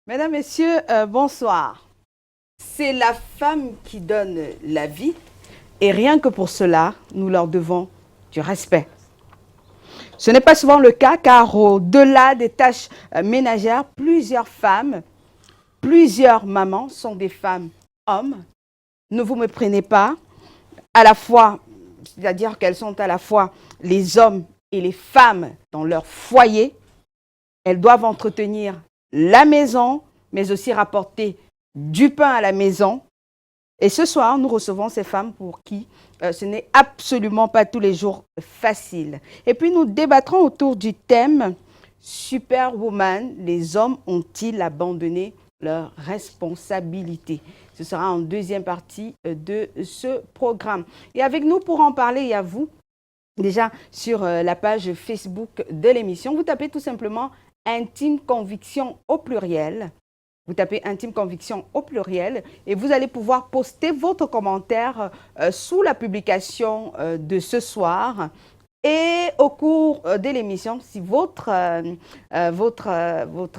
Mesdames, Messieurs, bonsoir. C'est la femme qui donne la vie et rien que pour cela, nous leur devons du respect. Ce n'est pas souvent le cas car au-delà des tâches ménagères, plusieurs femmes, plusieurs mamans sont des femmes hommes. Ne vous méprenez pas, à la fois, c'est-à-dire qu'elles sont à la fois les hommes et les femmes dans leur foyer. Elles doivent entretenir la maison, mais aussi rapporter du pain à la maison. Et ce soir, nous recevons ces femmes pour qui ce n'est absolument pas tous les jours facile. Et puis, nous débattrons autour du thème « Superwoman, les hommes ont-ils abandonné leurs responsabilités ?» Ce sera en deuxième partie de ce programme. Et avec nous pour en parler, il y a vous, déjà sur la page Facebook de l'émission. Vous tapez tout simplement « Intime Conviction » au pluriel. Vous tapez « Intime Conviction » au pluriel et vous allez pouvoir poster votre commentaire sous la publication de ce soir. Et au cours de l'émission, si votre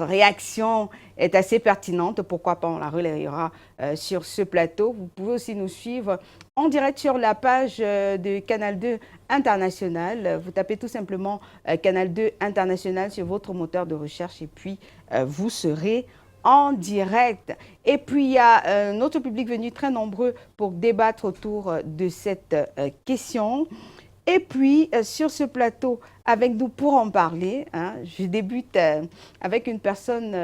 réaction est assez pertinente, pourquoi pas on la relayera sur ce plateau. Vous pouvez aussi nous suivre en direct sur la page de Canal 2 International. Vous tapez tout simplement Canal 2 International sur votre moteur de recherche et puis vous serez en direct. Et puis, il y a notre public venu très nombreux pour débattre autour de cette question. Et puis, sur ce plateau, avec nous pour en parler, je débute avec une personne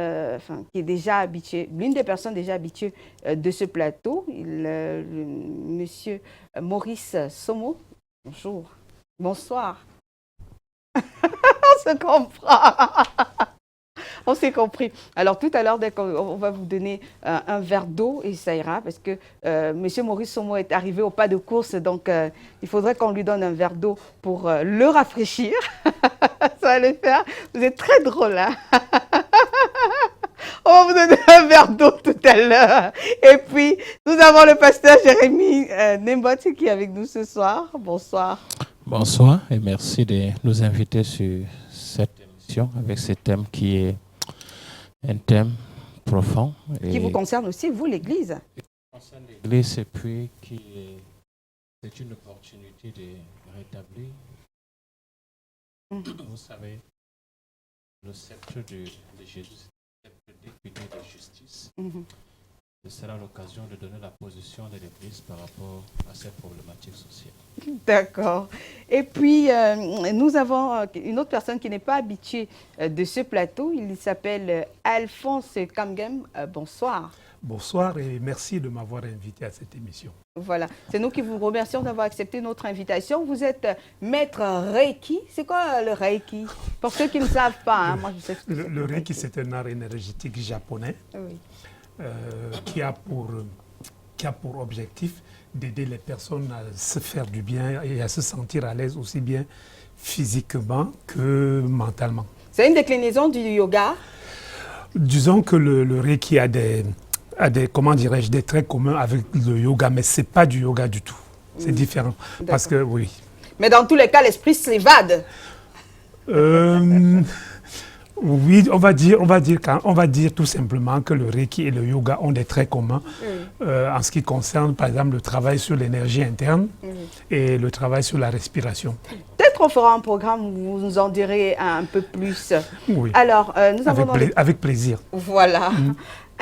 qui est déjà habituée, l'une des personnes déjà habituées de ce plateau, monsieur Maurice Somo. Bonjour. Bonsoir. On se comprend. On s'est compris. Alors, tout à l'heure, on va vous donner un verre d'eau et ça ira parce que M. Maurice Somo est arrivé au pas de course. Donc, il faudrait qu'on lui donne un verre d'eau pour le rafraîchir. Ça va le faire. Vous êtes très drôle, hein? On va vous donner un verre d'eau tout à l'heure. Et puis, nous avons le pasteur Jérémy Nembot qui est avec nous ce soir. Bonsoir. Bonsoir et merci de nous inviter sur cette émission avec ce thème qui est un thème profond. Qui vous concerne aussi, vous, l'Église. Qui concerne l'Église et puis c'est une opportunité de rétablir. Vous savez, le sceptre de Jésus, c'est le sceptre d'équité et de justice. Ce sera l'occasion de donner la position de l'Église par rapport à cette problématique sociale. D'accord. Et puis, nous avons une autre personne qui n'est pas habituée de ce plateau. Il s'appelle Alphonse Kamgem. Bonsoir. Bonsoir et merci de m'avoir invité à cette émission. Voilà. C'est nous qui vous remercions d'avoir accepté notre invitation. Vous êtes maître Reiki. C'est quoi le Reiki? Pour ceux qui ne savent pas, moi je sais ce que c'est. Le Reiki, c'est un art énergétique japonais. Oui. Qui a pour objectif d'aider les personnes à se faire du bien et à se sentir à l'aise aussi bien physiquement que mentalement. C'est une déclinaison du yoga? Disons que le Reiki a des comment dirais-je, des traits communs avec le yoga, mais ce n'est pas du yoga du tout. C'est différent. Parce que, oui. Mais dans tous les cas, l'esprit s'évade. Oui, on va dire tout simplement que le Reiki et le yoga ont des traits communs en ce qui concerne, par exemple, le travail sur l'énergie interne et le travail sur la respiration. Peut-être on fera un programme où vous nous en direz un peu plus. Oui, alors, nous avons avec plaisir. Voilà.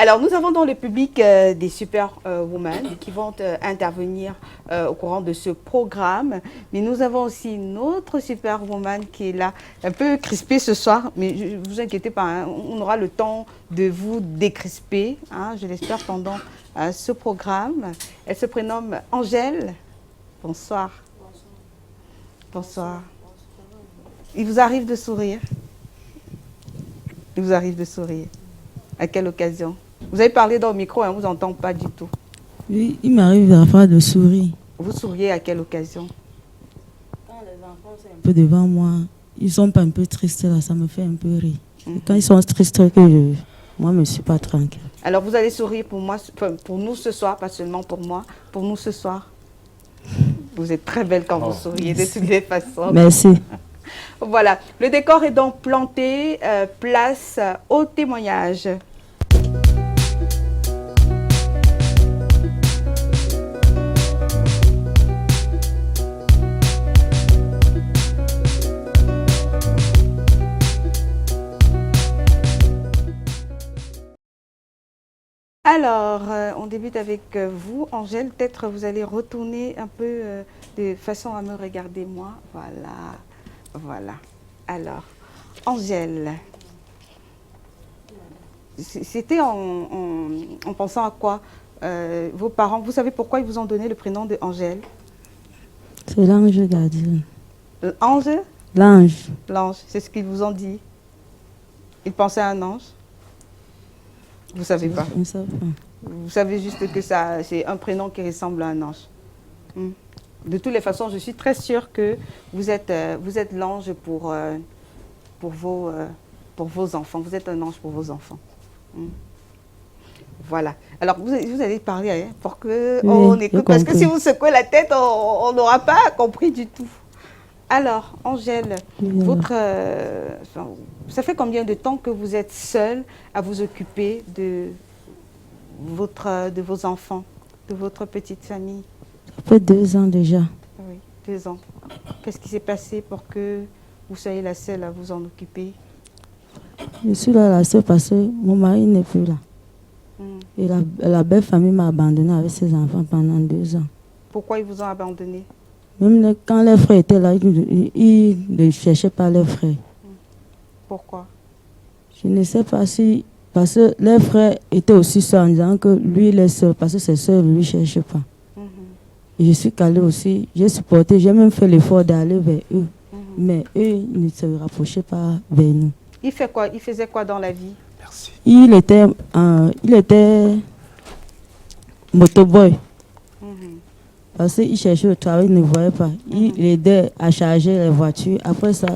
Alors, nous avons dans le public des superwomen qui vont intervenir au courant de ce programme. Mais nous avons aussi une autre superwoman qui est là, un peu crispée ce soir. Mais ne vous inquiétez pas, hein, on aura le temps de vous décrisper, hein, je l'espère, pendant ce programme. Elle se prénomme Angèle. Bonsoir. Bonsoir. Il vous arrive de sourire? Il vous arrive de sourire? À quelle occasion? Vous avez parlé dans le micro, on ne vous entend pas du tout. Oui, il m'arrive à faire de sourire. Vous souriez à quelle occasion? Quand les enfants sont un peu devant moi, ils ne sont pas un peu tristes là, ça me fait un peu rire. Et quand ils sont tristes, moi, je ne suis pas tranquille. Alors vous allez sourire pour moi, pour nous ce soir, pas seulement pour moi, pour nous ce soir. Vous êtes très belle quand vous souriez de toutes les façons. Merci. Voilà, le décor est donc planté, place au témoignage. Alors, on débute avec vous. Angèle, peut-être vous allez retourner un peu de façon à me regarder moi. Voilà, voilà. Alors, Angèle, c'était en pensant à quoi vos parents, vous savez pourquoi ils vous ont donné le prénom de Angèle? C'est l'ange gardien. Ange? L'ange. L'ange, c'est ce qu'ils vous ont dit. Ils pensaient à un ange? Vous ne savez pas? On sait pas. Vous savez juste que c'est un prénom qui ressemble à un ange. De toutes les façons, je suis très sûre que vous êtes l'ange pour vos enfants. Vous êtes un ange pour vos enfants. Voilà. Alors, vous allez parler hein, pour qu'on écoute. Parce que si vous secouez la tête, on n'aura pas compris du tout. Alors, Angèle, ça fait combien de temps que vous êtes seule à vous occuper de vos enfants, de votre petite famille? Ça fait 2 ans déjà. Oui, 2 ans. Qu'est-ce qui s'est passé pour que vous soyez la seule à vous en occuper? Je suis là la seule parce que mon mari n'est plus là. Et la belle famille m'a abandonnée avec ses enfants pendant 2 ans. Pourquoi ils vous ont abandonné? Même quand les frères étaient là, ils ne cherchaient pas les frères. Pourquoi? Je ne sais pas si... Parce que les frères étaient aussi seuls en disant que lui, il est seul, parce que ses soeurs ne lui cherchaient pas. Et je suis calée aussi, j'ai supporté, j'ai même fait l'effort d'aller vers eux. Mais eux, ils ne se rapprochaient pas vers nous. Il fait quoi? Il faisait quoi dans la vie? Merci. Il était motoboy. Parce qu'il cherchait le travail, il ne voyait pas. Il aidait à charger les voitures. Après ça,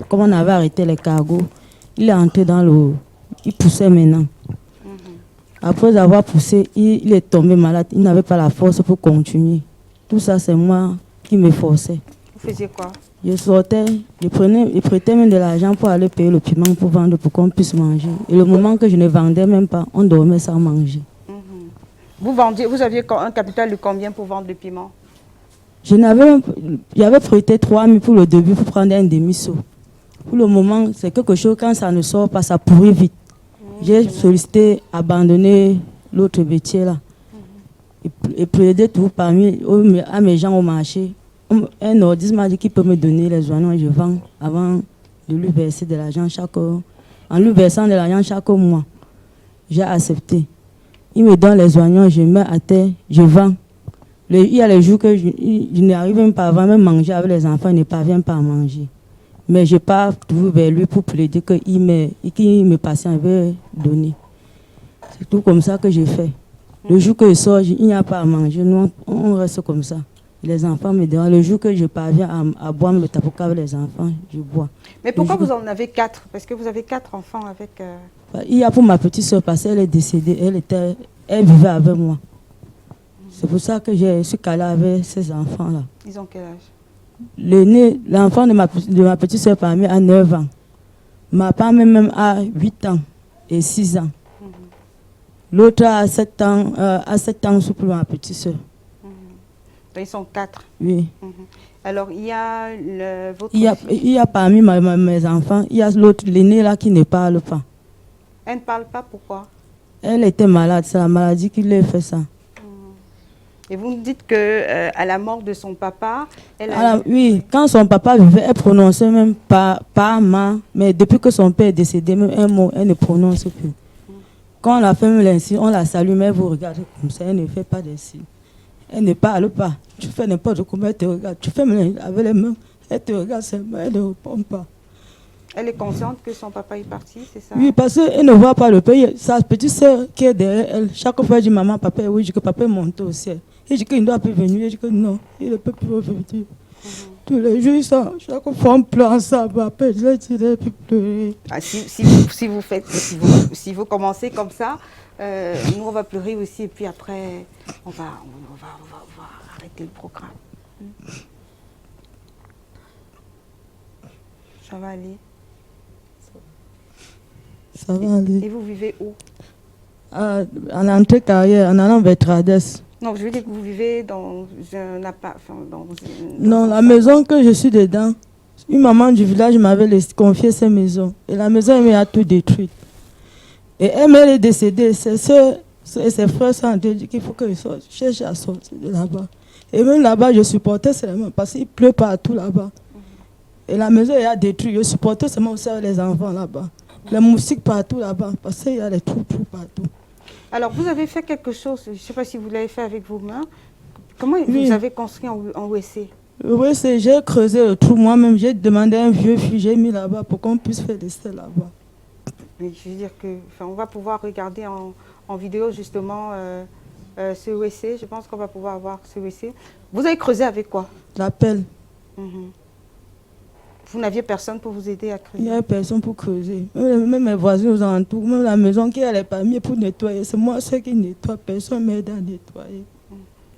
comme on avait arrêté les cargos, il est entré dans l'eau. Il poussait maintenant. Après avoir poussé, il est tombé malade. Il n'avait pas la force pour continuer. Tout ça, c'est moi qui me forçais. Vous faisiez quoi? Je sortais, je prêtais même de l'argent pour aller payer le piment pour vendre, pour qu'on puisse manger. Et le moment que je ne vendais même pas, on dormait sans manger. Vous aviez un capital de combien pour vendre le piment? J'avais prêté 3 000 pour le début pour prendre un demi-seau. Pour le moment, c'est quelque chose, quand ça ne sort pas, ça pourrit vite. J'ai sollicité, abandonner l'autre métier là. Et plaider tout à mes gens au marché. Un nordiste m'a dit qu'il peut me donner les oignons et je vends avant de lui verser de l'argent en lui versant de l'argent chaque mois. J'ai accepté. Il me donne les oignons, je mets à terre, je vends. Il y a les jours que je n'arrive même pas à vraiment manger avec les enfants, ils ne parviennent pas à manger. Mais je pars toujours vers lui pour plaider qu'il me patient, il veut donner. C'est tout comme ça que j'ai fait. Le jour que je sors, il n'y a pas à manger, nous on reste comme ça. Les enfants me dérangent. Le jour que je parviens à boire le tapoka avec les enfants, je bois. Mais pourquoi vous en avez 4? Parce que vous avez 4 enfants avec... Il y a pour ma petite soeur, parce qu'elle est décédée, elle vivait avec moi. C'est pour ça que je suis calée avec ces enfants-là. Ils ont quel âge? L'aîné, l'enfant de ma petite soeur parmi a 9 ans. Ma femme même a 8 ans et 6 ans. L'autre a 7 ans sous plus ma petite soeur. Ils sont 4. Oui. Alors, il y a votre il y a parmi mes enfants, il y a l'autre, l'aîné là qui ne parle pas. Elle ne parle pas, pourquoi? Elle était malade, c'est la maladie qui lui a fait ça. Et vous me dites qu'à la mort de son papa, oui, quand son papa vivait, elle prononçait même pas ma, mais depuis que son père est décédé, même un mot, elle ne prononce plus. Quand on la fait même l'insigne, on la salue, mais vous regardez comme ça, elle ne fait pas des signes. Elle ne parle pas. Tu fais n'importe comment, elle te regarde. Tu fais avec les mains, elle te regarde seulement, elle ne répond pas. Elle est consciente que son papa est parti, c'est ça? Oui, parce qu'elle ne voit pas le pays. Sa petite soeur qui est derrière elle, chaque fois elle dit maman, papa, oui, je dis que papa est monté au ciel. Il dit qu'il ne doit plus venir, il dit que non, il ne peut plus revenir. Tous les jours, ils sont, chaque fois on pleure ensemble, après je dis, il ne peut plus pleurer. Ah, si vous commencez comme ça, nous on va pleurer aussi et puis après on va arrêter le programme. Ça va aller? Ça va aller. Et vous vivez où? En entrée carrière, en allant vers Trades. Non, je veux dire que vous vivez dans un appart. Non, la maison que je suis dedans, une maman du village m'avait confié cette maison. Et la maison, elle m'a tout détruite. Et elle est décédée. C'est Et ses frères sont en train de dire qu'il faut que je cherche à sortir de là-bas. Et même là-bas, je supportais seulement parce qu'il pleut partout là-bas. Et la maison est détruite. Je supportais seulement aussi avec les enfants là-bas. Les moustiques partout là-bas parce qu'il y a des trous partout. Alors, vous avez fait quelque chose, je ne sais pas si vous l'avez fait avec vos mains. Comment Oui. vous avez construit en WC? Oui, j'ai creusé le trou moi-même. J'ai demandé à un vieux fille, j'ai mis là-bas pour qu'on puisse faire des selles là-bas. Mais je veux dire que, on va pouvoir regarder en vidéo justement ce WC. Je pense qu'on va pouvoir voir ce WC. Vous avez creusé avec quoi? La pelle. Vous n'aviez personne pour vous aider à creuser? Il n'y avait personne pour creuser. Même mes voisins aux alentours, même la maison qui n'allait pas mis pour nettoyer. C'est moi seul qui nettoie. Personne m'aide à nettoyer.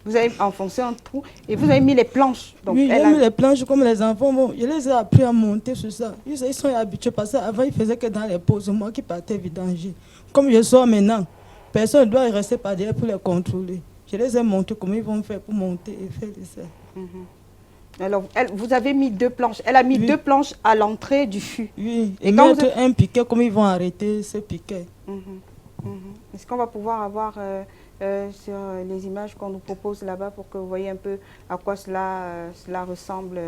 Vous avez enfoncé un trou et vous avez mis les planches. Donc Oui, j'ai mis les planches comme les enfants. Bon, je les ai appris à monter sur ça. Ils sont habitués parce qu'avant, ils faisaient que dans les pauses. Moi qui partais vidanger. Comme je sors maintenant, personne ne doit rester par derrière pour les contrôler. Je les ai montrés comment ils vont faire pour monter et faire des selles. Alors, vous avez mis 2 planches. Elle a mis 2 planches à l'entrée du fût. Oui, et quand mettre un piquet, comment ils vont arrêter ce piquet. Est-ce qu'on va pouvoir avoir sur les images qu'on nous propose là-bas pour que vous voyez un peu à quoi cela ressemble?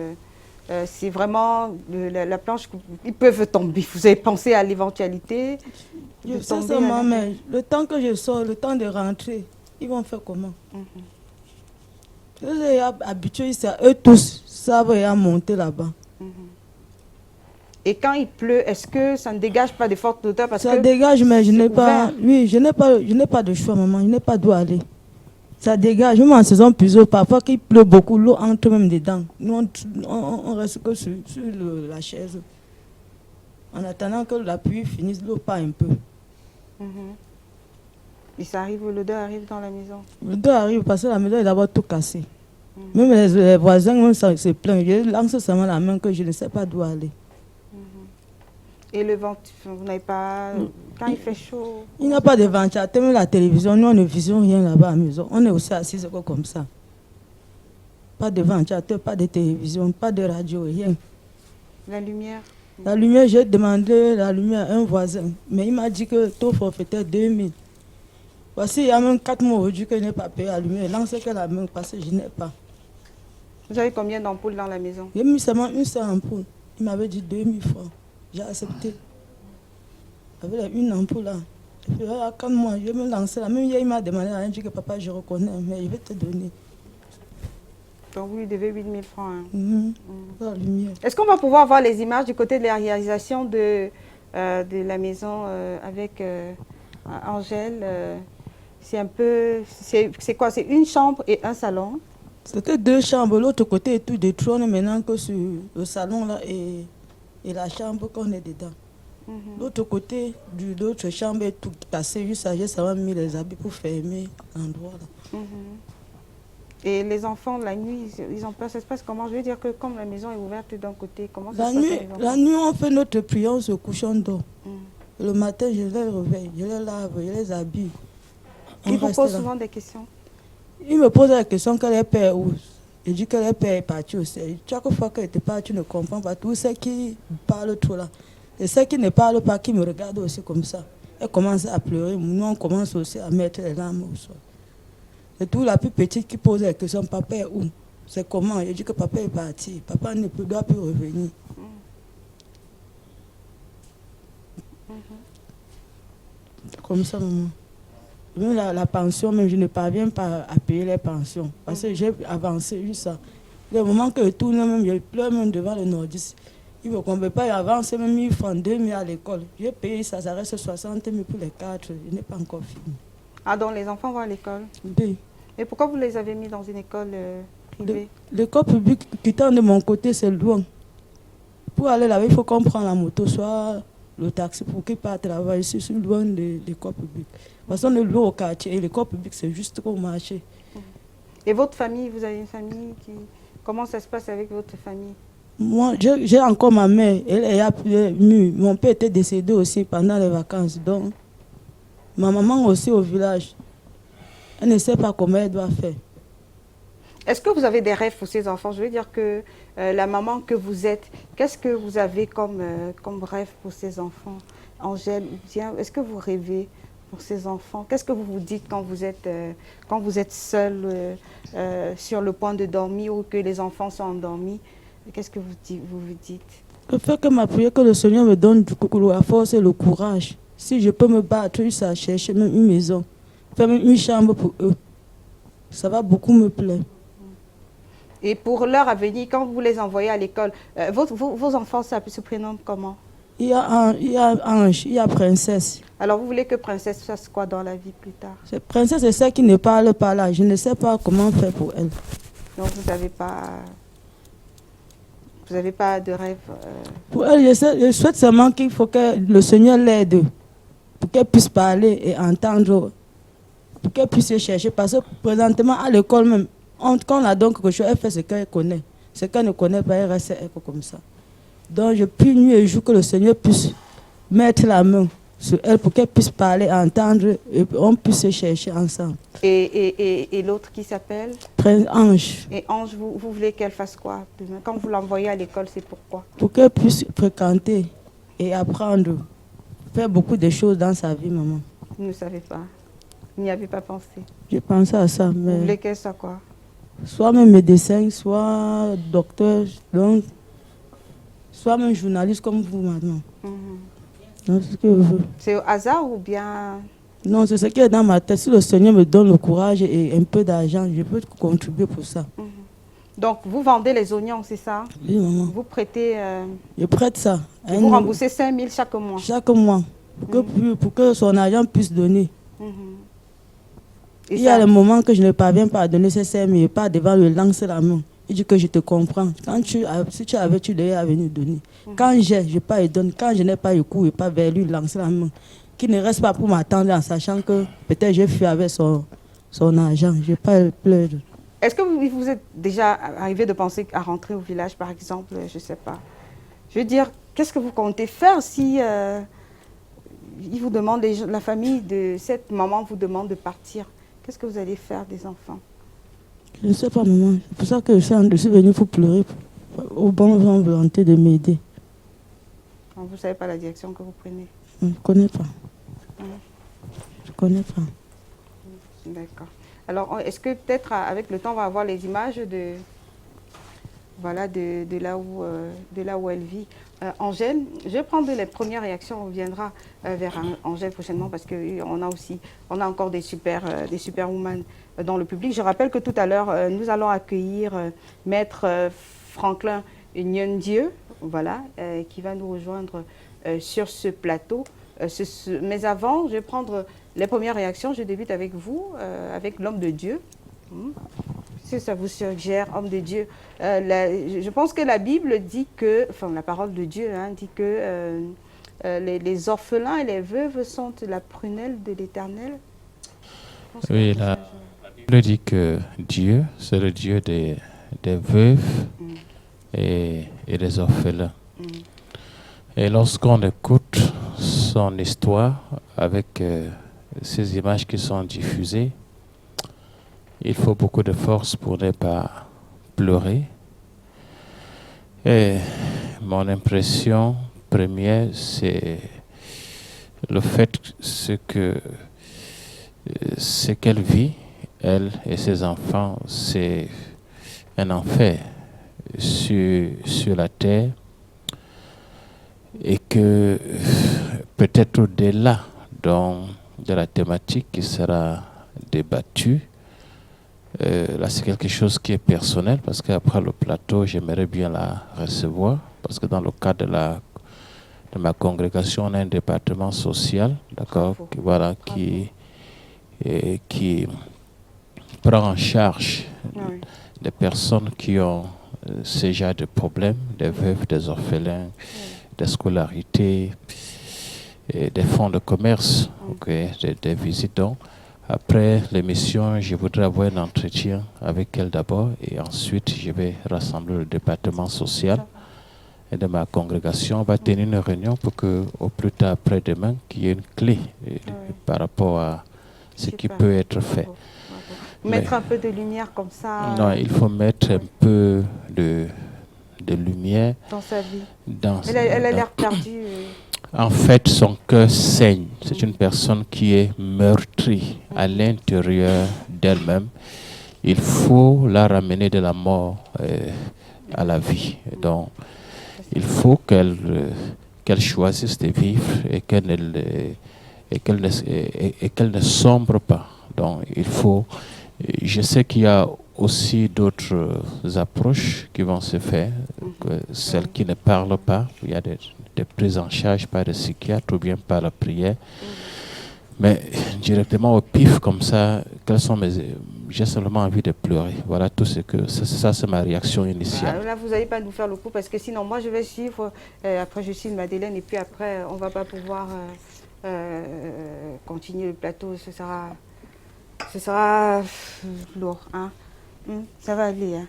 C'est vraiment la planche, ils peuvent tomber. Vous avez pensé à l'éventualité de tomber? Seulement, mais le temps que je sors, le temps de rentrer, ils vont faire comment? Ils sont habitués, eux tous savent à monter là-bas. Et quand il pleut, est-ce que ça ne dégage pas de fortes odeurs? Ça dégage, mais je n'ai pas. Oui, je n'ai pas de choix, maman. Je n'ai pas d'où aller. Ça dégage, même en saison plusieurs, parfois qu'il pleut beaucoup, l'eau entre même dedans. Nous, on reste que sur la chaise. En attendant que la pluie finisse, l'eau part un peu. Et ça arrive, l'odeur arrive dans la maison? L'odeur arrive parce que la maison est d'abord tout cassée. Même les voisins même se plaignent. Je lance seulement la main que je ne sais pas d'où aller. Et le vent, vous n'avez pas... Quand il fait chaud... Il n'y a pas de ventilateur, même la télévision, nous on ne visionne rien là-bas à la maison. On est aussi assis comme ça. Pas de ventilateur, pas de télévision, pas de radio, rien. La lumière? La lumière, j'ai demandé la lumière à un voisin, mais il m'a dit que taux forfaitaire 2000. Voici, il y a même 4 mois aujourd'hui que je n'ai pas payé la lumière. Lance que la main parce que je n'ai pas. Vous avez combien d'ampoules dans la maison? J'ai mis seulement une seule ampoule. Il m'avait dit 2000 francs. J'ai accepté. Avec une ampoule là. Et puis, quand moi, je vais me lancer là. Même hier, il m'a demandé, il dit que papa, je reconnais, mais je vais te donner. Donc vous lui devez 8000 francs. La lumière. Est-ce qu'on va pouvoir voir les images du côté de la réalisation de la maison avec Angèle? C'est un peu... C'est quoi? C'est une chambre et un salon? C'était 2 chambres. L'autre côté est tout détruit. On est maintenant que sur le salon là et la chambre qu'on est dedans. L'autre côté de l'autre chambre est tout cassé. Juste j'ai seulement mis les habits pour fermer l'endroit là. Et les enfants, la nuit, ils ont peur. Ça se passe comment? Je veux dire que comme la maison est ouverte d'un côté, comment ça se passe? La nuit, on fait notre prière, on se couche, on dort. Le matin, je les réveille, je les lave, je les habille. Ils vous posent souvent des questions? Ils me posent la question quel est père où. Je dis que le père est parti aussi. Chaque fois qu'elle te parle, tu ne comprends pas. Tous ceux qui parlent trop là. Et ceux qui ne parlent pas, qui me regardent aussi comme ça. Elle commence à pleurer. Nous, on commence aussi à mettre les larmes au sol. C'est tout la plus petite qui pose la question, papa est où? C'est comment? Je dis que papa est parti. Papa ne doit plus revenir. Comme ça, maman. Même la pension, même je ne parviens pas à payer les pensions. Parce que j'ai avancé juste ça. Le moment que je tourne, même, je pleure même devant le nordiste. Il ne peut pas avancer, même 1000 francs, 2000 à l'école. J'ai payé ça, ça reste 60 000 pour les 4. Je n'ai pas encore fini. Ah, donc les enfants vont à l'école? Oui. Et pourquoi vous les avez mis dans une école privée? L'école publique quittant de mon côté, c'est loin. Pour aller là-bas, il faut qu'on prenne la moto, soit le taxi pour qu'ils partent travailler. Je suis loin de l'école publique. Parce qu'on est loin au quartier et l'école publique, c'est juste au marché. Et votre famille, vous avez une famille qui... Comment ça se passe avec votre famille? Moi, j'ai encore ma mère. Elle est mue. Mon père était décédé aussi pendant les vacances. Donc, ma maman aussi au village. Elle ne sait pas comment elle doit faire. Est-ce que vous avez des rêves pour ces enfants? Je veux dire que la maman que vous êtes, qu'est-ce que vous avez comme rêve pour ces enfants? Angèle, est-ce que vous rêvez pour ces enfants? Qu'est-ce que vous vous dites quand vous êtes seul sur le point de dormir ou que les enfants sont endormis? Qu'est-ce que vous vous dites? Je fais que ma prière, que le Seigneur me donne la force et le courage. Si je peux me battre, ça chercher même une maison, faire même une chambre pour eux, ça va beaucoup me plaire. Et pour l'heure à venir, quand vous les envoyez à l'école, vos enfants se prénomment comment? Il y a Ange, il y a Princesse. Alors vous voulez que Princesse fasse quoi dans la vie plus tard? Princesse, c'est celle qui ne parle pas là. Je ne sais pas comment faire pour elle. Donc vous n'avez pas de rêve Pour elle, je souhaite seulement qu'il faut que le Seigneur l'aide pour qu'elle puisse parler et entendre, pour qu'elle puisse se chercher. Parce que présentement, à l'école même, quand on a donc quelque chose, elle fait ce qu'elle connaît. Ce qu'elle ne connaît pas, elle reste comme ça. Donc je prie nuit et jour que le Seigneur puisse mettre la main sur elle pour qu'elle puisse parler, entendre et on puisse se chercher ensemble. Et l'autre qui s'appelle Ange. Et Ange, vous voulez qu'elle fasse quoi demain? Quand vous l'envoyez à l'école, c'est pourquoi? Pour qu'elle puisse fréquenter et apprendre, faire beaucoup de choses dans sa vie, maman. Vous ne savez pas? Vous n'y avez pas pensé? J'ai pensé à ça, mais... Vous voulez qu'elle soit quoi? Soit même médecin, soit docteur, donc, soit même journaliste comme vous maintenant. C'est ce que je veux. C'est au hasard ou bien... Non, c'est ce qui est dans ma tête. Si le Seigneur me donne le courage et un peu d'argent, je peux contribuer pour ça. Donc, vous vendez les oignons, c'est ça? Oui, maman. Vous prêtez... Je prête ça. Vous remboursez 5 000 chaque mois? Chaque mois, pour que son argent puisse donner. Il y a des moments que je ne parviens pas à donner ces 5 000, je pars devant le lancer la main. Il dit que je te comprends. Si tu avais, tu devais venir donner. Quand j'ai, je pas et donne. Quand je n'ai pas, je cours, je pas vers lui lancer la main. Qu'il ne reste pas pour m'attendre en sachant que peut-être j'ai fui avec son argent. Je n'ai pas pleurer. Est-ce que vous êtes déjà arrivé de penser à rentrer au village, par exemple? Je ne sais pas. Je veux dire, qu'est-ce que vous comptez faire si il vous demande, la famille de cette maman vous demande de partir? Qu'est-ce que vous allez faire des enfants? Je ne sais pas, maman. C'est pour ça que je suis venue pour pleurer, au bon volonté de m'aider. Vous ne savez pas la direction que vous prenez? Je ne connais pas. Je ne connais pas. D'accord. Alors, est-ce que peut-être avec le temps, on va avoir les images de là où elle vit? Angèle, je vais prendre les premières réactions. On viendra vers Angèle prochainement parce qu'on a encore des superwomen dans le public. Je rappelle que tout à l'heure, nous allons accueillir Maître Franklin Nyendieu, voilà, qui va nous rejoindre sur ce plateau. Mais avant, je vais prendre les premières réactions. Je débute avec vous, avec l'homme de Dieu. Si ça vous suggère, homme de Dieu, je pense que la Bible dit que, enfin la parole de Dieu dit que les orphelins et les veuves sont la prunelle de l'Éternel. Oui, la Bible dit que Dieu, c'est le Dieu des veuves et des orphelins. Et lorsqu'on écoute son histoire avec ces images qui sont diffusées, il faut beaucoup de force pour ne pas pleurer. Et mon impression première, c'est le fait que ce qu'elle vit, elle et ses enfants, c'est un enfer sur la terre. Et que peut-être au-delà de la thématique qui sera débattue, là c'est quelque chose qui est personnel parce qu'après le plateau, j'aimerais bien la recevoir parce que dans le cadre de ma congrégation, on a un département social, d'accord, qui prend en charge des personnes qui ont ce genre de problèmes, des veuves, des orphelins, des scolarités, et des fonds de commerce, des visites. Donc, après l'émission, je voudrais avoir un entretien avec elle d'abord et ensuite je vais rassembler le département social et de ma congrégation. On va tenir une réunion pour que au plus tard après-demain, qu'il y ait une clé par rapport à ce qui peut être fait. Mettre un peu de lumière comme ça. Non, il faut mettre un peu de lumière dans sa vie. Elle a l'air perdue. En fait, son cœur saigne. C'est une personne qui est meurtrie à l'intérieur d'elle-même. Il faut la ramener de la mort à la vie. Donc, il faut qu'elle choisisse de vivre et qu'elle ne sombre pas. Donc, il faut. Je sais qu'il y a aussi d'autres approches qui vont se faire, que celles qui ne parlent pas. Il y a des prises en charge par des psychiatres ou bien par la prière. Mais directement au pif comme ça, j'ai seulement envie de pleurer. Voilà tout ce que... Ça, c'est ma réaction initiale. Là, vous n'allez pas nous faire le coup parce que sinon, moi, je vais suivre. Après, je suis Madeleine et puis après, on ne va pas pouvoir continuer le plateau. Ce sera lourd. Hein? Ça va aller. Hein?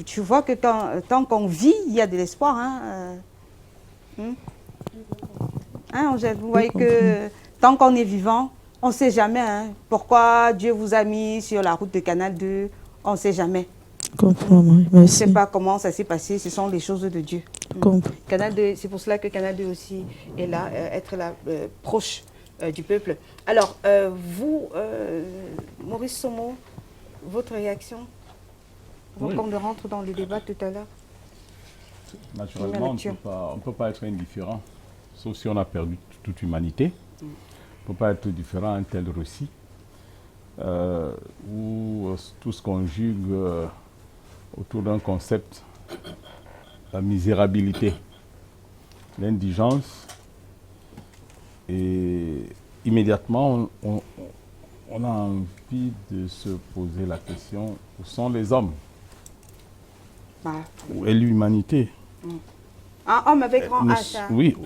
Tu vois que tant qu'on vit, il y a de l'espoir. Hein? Hein, Angèle, vous voyez que tant qu'on est vivant, on ne sait jamais pourquoi Dieu vous a mis sur la route de Canal 2. On ne sait jamais. Comprends, On ne merci. sait pas comment ça s'est passé. Ce sont les choses de Dieu. Canal 2, c'est pour cela que Canal 2 aussi est là, être là, proche du peuple. Alors, vous, Maurice Somo, votre réaction avant qu'on ne rentre dans le débat tout à l'heure? Naturellement, on ne peut pas être indifférent, sauf si on a perdu toute humanité. On ne peut pas être différent à un tel récit, où tout se conjugue autour d'un concept, la misérabilité, l'indigence, et immédiatement on a envie de se poser la question, où sont les hommes? Où est l'humanité? Un homme avec grand H. Hein? Oui.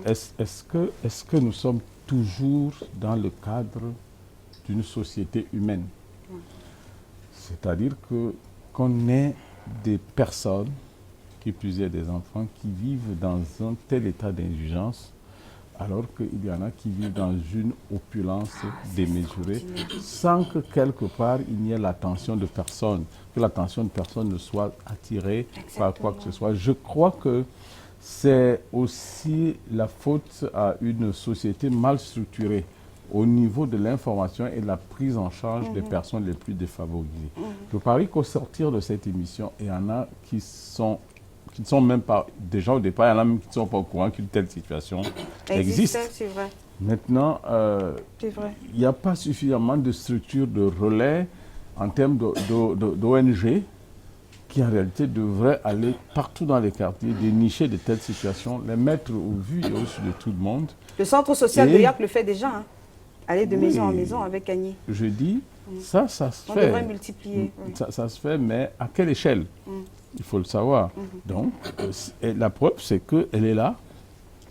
Est-ce que nous sommes toujours dans le cadre d'une société humaine? C'est-à-dire qu'on est des personnes, qui plus est des enfants, qui vivent dans un tel état d'indigence, alors qu'il y en a qui vivent dans une opulence démesurée, sans que quelque part il n'y ait l'attention de personne, que l'attention de personne ne soit attirée par quoi que ce soit. Je crois que c'est aussi la faute à une société mal structurée au niveau de l'information et de la prise en charge des personnes les plus défavorisées. Je parie qu'au sortir de cette émission, il y en a qui ne sont même pas, déjà au départ, il y en a même qui ne sont pas au courant qu'une telle situation existe. C'est vrai. Maintenant, il n'y a pas suffisamment de structures de relais en termes d'ONG qui en réalité devraient aller partout dans les quartiers, dénicher de telles situations, les mettre au vu et au-dessus de tout le monde. Le centre social de York le fait déjà, hein. Aller de maison en maison avec Agni. Je dis, ça se fait. On devrait multiplier. Ça se fait, mais à quelle échelle? Il faut le savoir. Donc, la preuve, c'est qu'elle est là.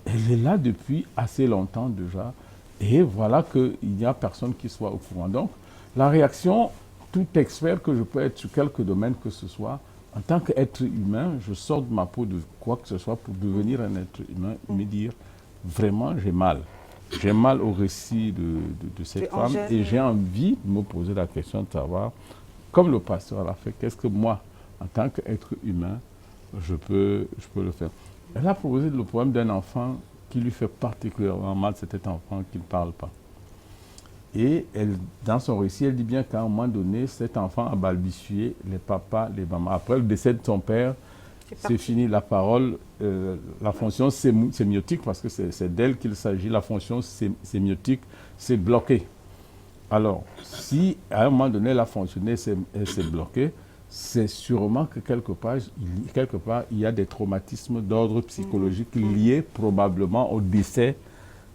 Elle est là depuis assez longtemps déjà. Et voilà qu'il n'y a personne qui soit au courant. Donc, la réaction, tout expert que je peux être sur quelque domaine que ce soit, en tant qu'être humain, je sors de ma peau de quoi que ce soit pour devenir un être humain et me dire, vraiment, j'ai mal. J'ai mal au récit de cette femme et j'ai envie de me poser la question de savoir, comme le pasteur l'a fait, qu'est-ce que moi, en tant qu'être humain, je peux le faire. Elle a posé le problème d'un enfant qui lui fait particulièrement mal, c'est cet enfant qui ne parle pas. Et dans son récit, elle dit bien qu'à un moment donné, cet enfant a balbutié les papas, les mamans. Après le décès de son père, c'est fini la parole, la fonction sémiotique, parce que c'est d'elle qu'il s'agit, la fonction sémiotique, c'est bloqué. Alors, si à un moment donné, elle a fonctionné, elle s'est bloquée, c'est sûrement que quelque part, il y a des traumatismes d'ordre psychologique liés probablement au décès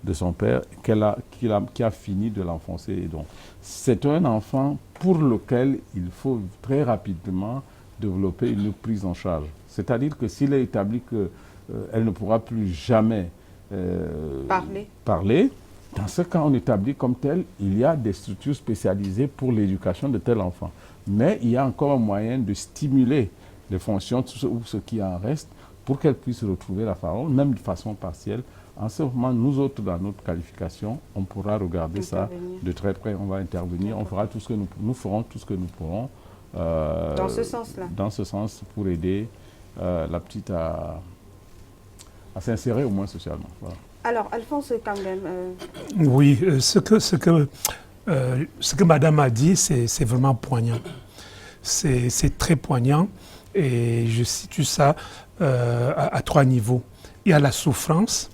de son père qui a fini de l'enfoncer. Et donc, c'est un enfant pour lequel il faut très rapidement développer une prise en charge. C'est-à-dire que s'il est établi qu'elle ne pourra plus jamais parler, dans ce cas, on établit comme tel, il y a des structures spécialisées pour l'éducation de tel enfant. Mais il y a encore un moyen de stimuler les fonctions ou ce qui en reste pour qu'elle puisse retrouver la parole, même de façon partielle. En ce moment, nous autres, dans notre qualification, on pourra regarder ça de très près. On va intervenir, on fera tout ce que nous ferons tout ce que nous pourrons. Dans ce sens-là. Dans ce sens, pour aider la petite à s'insérer au moins socialement. Voilà. Alors, Alphonse Kangem, Oui, ce que Madame a dit, c'est vraiment poignant. C'est très poignant et je situe ça à 3 niveaux. Il y a la souffrance,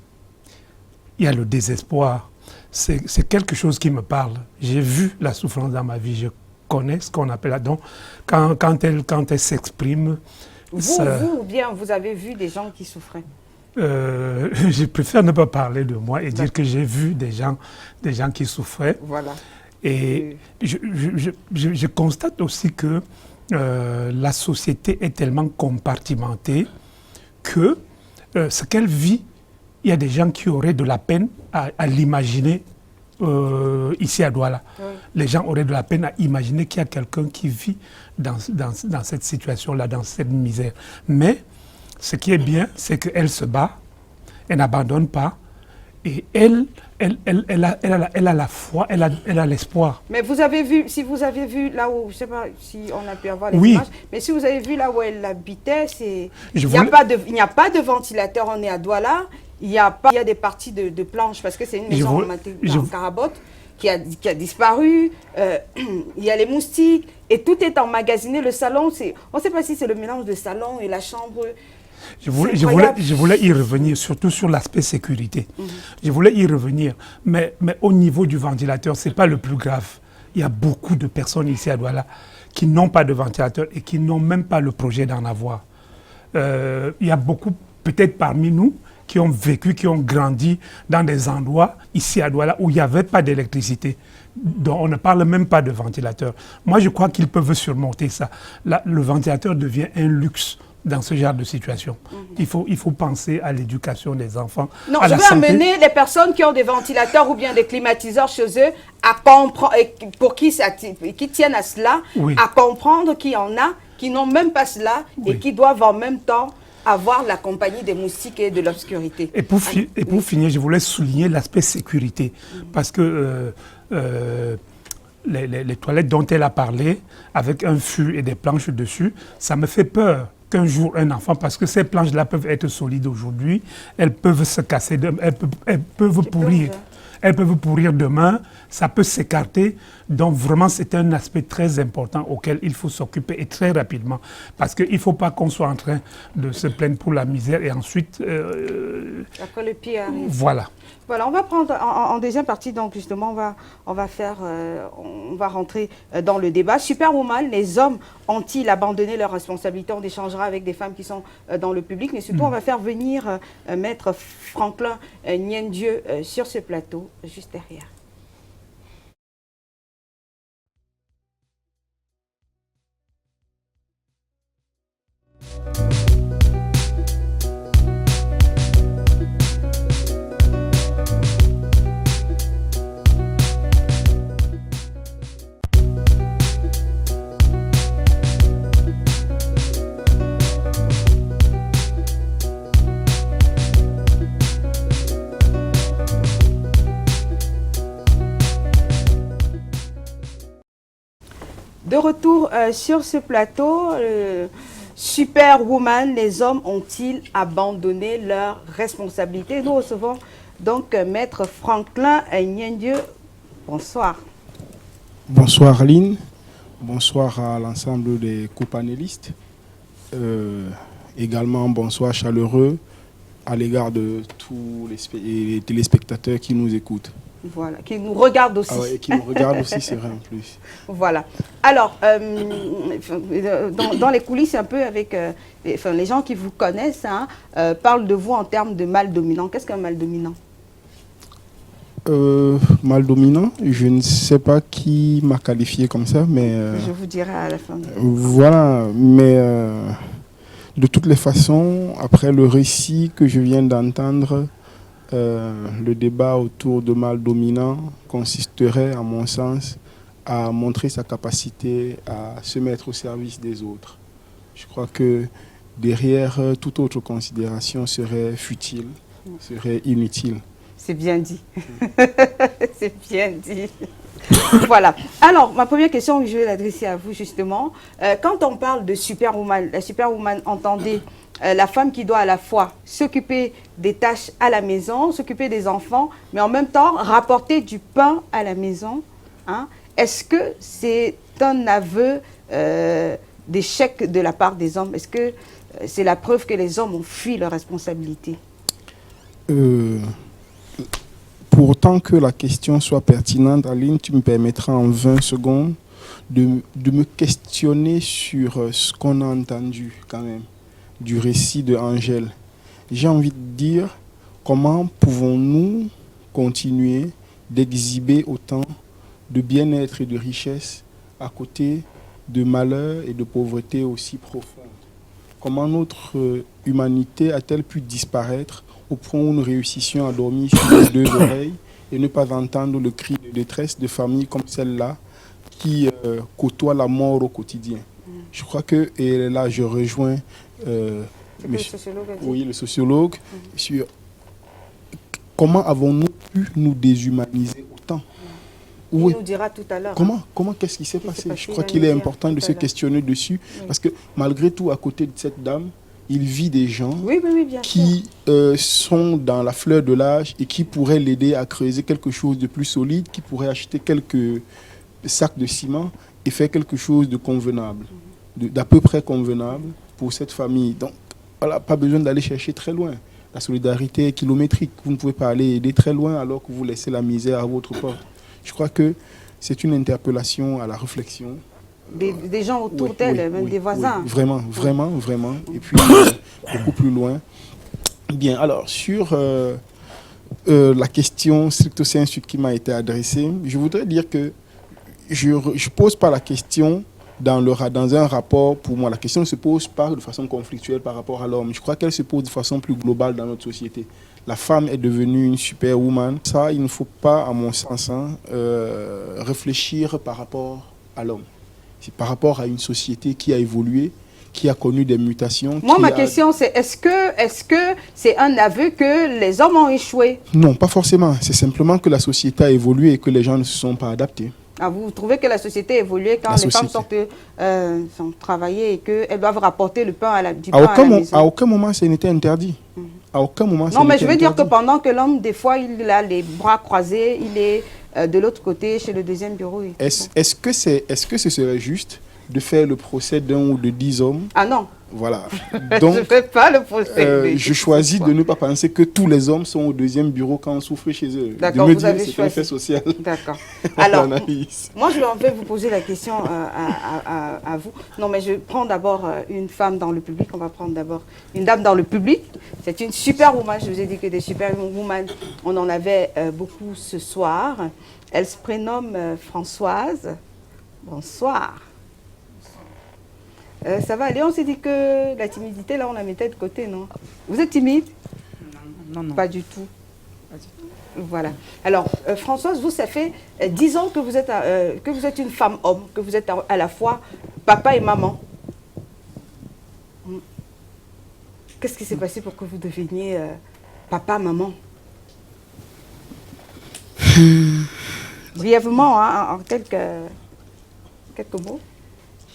il y a le désespoir. C'est quelque chose qui me parle. J'ai vu la souffrance dans ma vie, je connais ce qu'on appelle donc quand elle s'exprime. vous ou bien vous avez vu des gens qui souffraient? Je préfère ne pas parler de moi et dire que j'ai vu des gens qui souffraient. Voilà. Et je constate aussi que la société est tellement compartimentée que ce qu'elle vit, il y a des gens qui auraient de la peine à l'imaginer ici à Douala. Oui. Les gens auraient de la peine à imaginer qu'il y a quelqu'un qui vit dans cette situation-là, dans cette misère. Mais ce qui est bien, c'est qu'elle se bat, elle n'abandonne pas, et elle a la foi, elle a l'espoir. Mais vous avez vu, si vous avez vu là où, je ne sais pas si on a pu avoir les oui. images, mais si vous avez vu là où elle habitait, il n'y a pas de ventilateur, on est à Douala, il y a des parties de planches, parce que c'est une maison en carabote qui a disparu, il y a les moustiques, et tout est emmagasiné. Le salon, on ne sait pas si c'est le mélange de salon et la chambre. Je voulais y revenir, surtout sur l'aspect sécurité. Je voulais y revenir, mais au niveau du ventilateur, ce n'est pas le plus grave. Il y a beaucoup de personnes ici à Douala qui n'ont pas de ventilateur et qui n'ont même pas le projet d'en avoir. Il y a beaucoup, peut-être parmi nous, qui ont vécu, qui ont grandi dans des endroits ici à Douala où il n'y avait pas d'électricité. Donc on ne parle même pas de ventilateur. Moi, je crois qu'ils peuvent surmonter ça. Là, le ventilateur devient un luxe dans ce genre de situation. Il faut penser à l'éducation des enfants. Non, je veux amener les personnes qui ont des ventilateurs ou bien des climatiseurs chez eux à comprendre, pour qui tiennent à cela, oui. À comprendre qu'il y en a qui n'ont même pas cela et qui doivent en même temps avoir la compagnie des moustiques et de l'obscurité. Et pour finir, je voulais souligner l'aspect sécurité. Parce que les toilettes dont elle a parlé, avec un fût et des planches dessus, ça me fait peur qu'un jour un enfant, parce que ces planches-là peuvent être solides aujourd'hui, elles peuvent se casser, elles peuvent pourrir. Elles peuvent pourrir demain, ça peut s'écarter. Donc vraiment, c'est un aspect très important auquel il faut s'occuper et très rapidement. Parce qu'il ne faut pas qu'on soit en train de se plaindre pour la misère et ensuite... après le pire arrive. Voilà. Voilà, on va prendre en deuxième partie, donc justement, on va rentrer dans le débat. Superwoman, les hommes ont-ils abandonné leurs responsabilités? On échangera avec des femmes qui sont dans le public, mais surtout, on va faire venir Maître Franklin Nyendieu sur ce plateau, juste derrière. De retour sur ce plateau, Superwoman, les hommes ont-ils abandonné leurs responsabilités? Nous recevons donc Maître Franklin Nyendieu. Bonsoir. Bonsoir Aline, bonsoir à l'ensemble des co-panélistes. Également bonsoir chaleureux à l'égard de tous les téléspectateurs qui nous écoutent. Voilà, qui nous regardent aussi. Ah ouais, qui nous regardent aussi, c'est vrai en plus. Voilà. Alors, dans les coulisses, un peu avec les gens qui vous connaissent, hein, parlent de vous en termes de mal dominant. Qu'est-ce qu'un mal dominant? Mal dominant, je ne sais pas qui m'a qualifié comme ça, mais... je vous dirai à la fin. Voilà, mais de toutes les façons, après le récit que je viens d'entendre, le débat autour de mal dominant consisterait, à mon sens, à montrer sa capacité à se mettre au service des autres. Je crois que derrière toute autre considération serait futile, serait inutile. C'est bien dit. C'est bien dit. Voilà. Alors, ma première question, je vais l'adresser à vous justement. Quand on parle de Superwoman, la Superwoman, entendez la femme qui doit à la fois s'occuper des tâches à la maison, s'occuper des enfants, mais en même temps rapporter du pain à la maison, hein? Est-ce que c'est un aveu d'échec de la part des hommes? Est-ce que c'est la preuve que les hommes ont fui leurs responsabilités? Pour autant que la question soit pertinente, Aline, tu me permettras en 20 secondes de me questionner sur ce qu'on a entendu quand même du récit de Angèle. J'ai envie de dire, comment pouvons-nous continuer d'exhiber autant de bien-être et de richesse à côté de malheur et de pauvreté aussi profondes? Comment notre humanité a-t-elle pu disparaître au point où nous réussissions à dormir sur les deux oreilles et ne pas entendre le cri de détresse de familles comme celle-là qui côtoient la mort au quotidien? Je crois que, et là je rejoins Le sociologue a dit. oui, le sociologue, sur comment avons-nous pu nous déshumaniser autant? Il Oui. nous dira tout à l'heure. Comment qu'est-ce qui s'est passé? Je crois Il va qu'il nous est dire important de tout se à l'heure. questionner dessus, parce que malgré tout, à côté de cette dame, il vit des gens Oui, oui, oui, bien sûr. qui sont dans la fleur de l'âge et qui pourraient l'aider à creuser quelque chose de plus solide, qui pourraient acheter quelques sacs de ciment et faire quelque chose de convenable, d'à peu près convenable pour cette famille. Donc, voilà, pas besoin d'aller chercher très loin. La solidarité est kilométrique. Vous ne pouvez pas aller aider très loin alors que vous laissez la misère à votre porte. Je crois que c'est une interpellation à la réflexion. Des gens autour Oui, d'elle, oui, même oui, des voisins. oui, vraiment, vraiment, vraiment. Et puis, beaucoup plus loin. Bien, alors, sur la question stricto sensu qui m'a été adressée, je voudrais dire que je ne pose pas la question dans un rapport, pour moi. La question ne se pose pas de façon conflictuelle par rapport à l'homme. Je crois qu'elle se pose de façon plus globale dans notre société. La femme est devenue une superwoman. Ça, il ne faut pas, à mon sens, réfléchir par rapport à l'homme. C'est par rapport à une société qui a évolué, qui a connu des mutations. Moi, ma question, c'est est-ce que c'est un aveu que les hommes ont échoué? Non, pas forcément. C'est simplement que la société a évolué et que les gens ne se sont pas adaptés. Ah, vous trouvez que la société a évolué quand les femmes sont travaillées et qu'elles doivent rapporter le pain du pain à la maison? À aucun moment, ça n'était interdit. À aucun moment, non, mais je veux dire que pendant que l'homme, des fois, il a les bras croisés, il est de l'autre côté, chez le deuxième bureau. Est-ce que ce serait juste de faire le procès d'un ou de 10 hommes? Ah non. Voilà. Donc, je ne fais pas le procès. Je choisis de ne pas penser que tous les hommes sont au deuxième bureau quand on souffre chez eux. D'accord, de me vous dire avez c'est choisi. un fait social. D'accord. Alors, l'analyse. moi, je vais vous poser la question à vous. Non, mais je prends d'abord une femme dans le public. On va prendre d'abord une dame dans le public. C'est une superwoman. Je vous ai dit que des superwoman, on en avait beaucoup ce soir. Elle se prénomme Françoise. Bonsoir. Ça va aller, on s'est dit que la timidité, là, on la mettait de côté, non? Vous êtes timide? Non, non. Pas du tout. Voilà. Alors, Françoise, vous, ça fait 10 ans que vous êtes une femme-homme, que vous êtes à la fois papa et maman. Qu'est-ce qui s'est passé pour que vous deveniez papa-maman? Brièvement, hein, en quelques mots.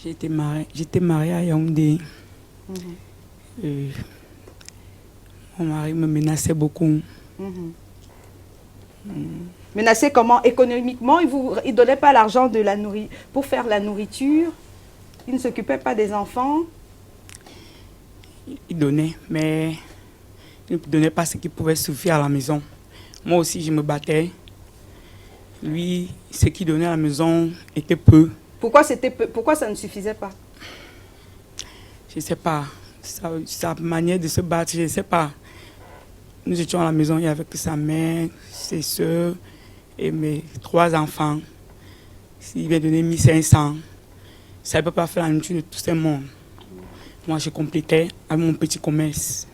J'étais mariée à Yaoundé. Mon mari me menaçait beaucoup. Menacé comment? Économiquement, il ne donnait pas l'argent pour faire la nourriture. Il ne s'occupait pas des enfants. Il donnait, mais il ne donnait pas ce qui pouvait suffire à la maison. Moi aussi, je me battais. Lui, ce qu'il donnait à la maison était peu. Pourquoi ça ne suffisait pas? Je ne sais pas. Sa manière de se battre, je ne sais pas. Nous étions à la maison, il n'y avait que sa mère, ses soeurs et mes 3 enfants. Il m'a donné 1500. Ça ne peut pas faire la nourriture de tout ce monde. Moi, je complétais avec mon petit commerce.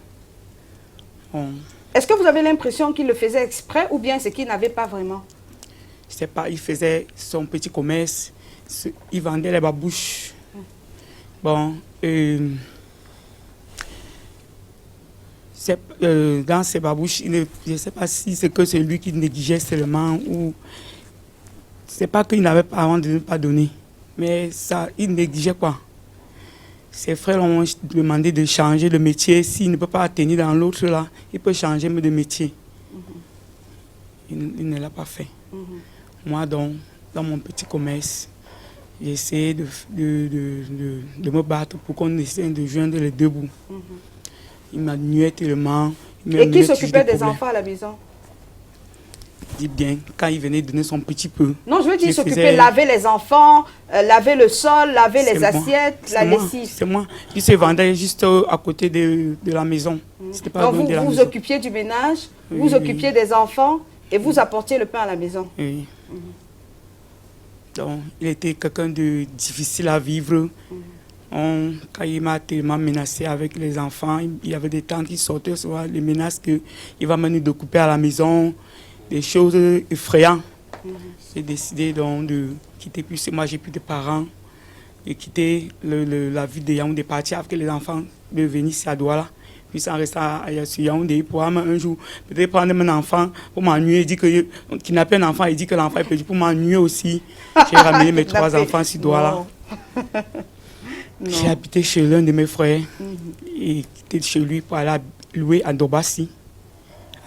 Bon. Est-ce que vous avez l'impression qu'il le faisait exprès ou bien c'est qu'il n'avait pas vraiment? Je ne sais pas, il faisait son petit commerce, il vendait les babouches. Bon, dans ces babouches, je ne sais pas si c'est que c'est lui qui négligeait seulement ou... C'est pas qu'il n'avait pas avant de ne pas donner, mais ça, il négligeait quoi. Ses frères ont demandé de changer de métier. S'il ne peut pas tenir dans l'autre, là, il peut changer de métier. Il ne l'a pas fait. Moi, donc, dans mon petit commerce, j'ai essayé de me battre pour qu'on essaie de joindre les deux bouts. Il m'a nué tellement. Et qui s'occupait des enfants à la maison? Dis bien, quand il venait donner son petit peu. Non, je veux dire, il s'occupait de laver les enfants, laver le sol, laver les assiettes, la lessive. C'est moi. Il se vendait juste à côté de la maison. C'était pas donc vous vous occupiez du ménage, vous occupiez des enfants et vous apportiez le pain à la maison. Oui. Donc, il était quelqu'un de difficile à vivre. Quand il m'a tellement menacé avec les enfants, il y avait des temps qui sortaient souvent les menaces qu'il va me découper à la maison, des choses effrayantes. J'ai décidé donc de quitter, puisque moi j'ai plus de parents, et quitter la ville de Yaoundé, partir avec les enfants, de venir ici à Douala. Puis en restant à Yaoundé, pour un jour, peut-être prendre mon enfant pour m'ennuyer, dit qu'il n'a pas un enfant, il dit que l'enfant est perdu pour m'ennuyer aussi. J'ai ramené mes 3 enfants ici à Douala. J'ai habité chez l'un de mes frères et quitté chez lui pour aller louer à Dobassi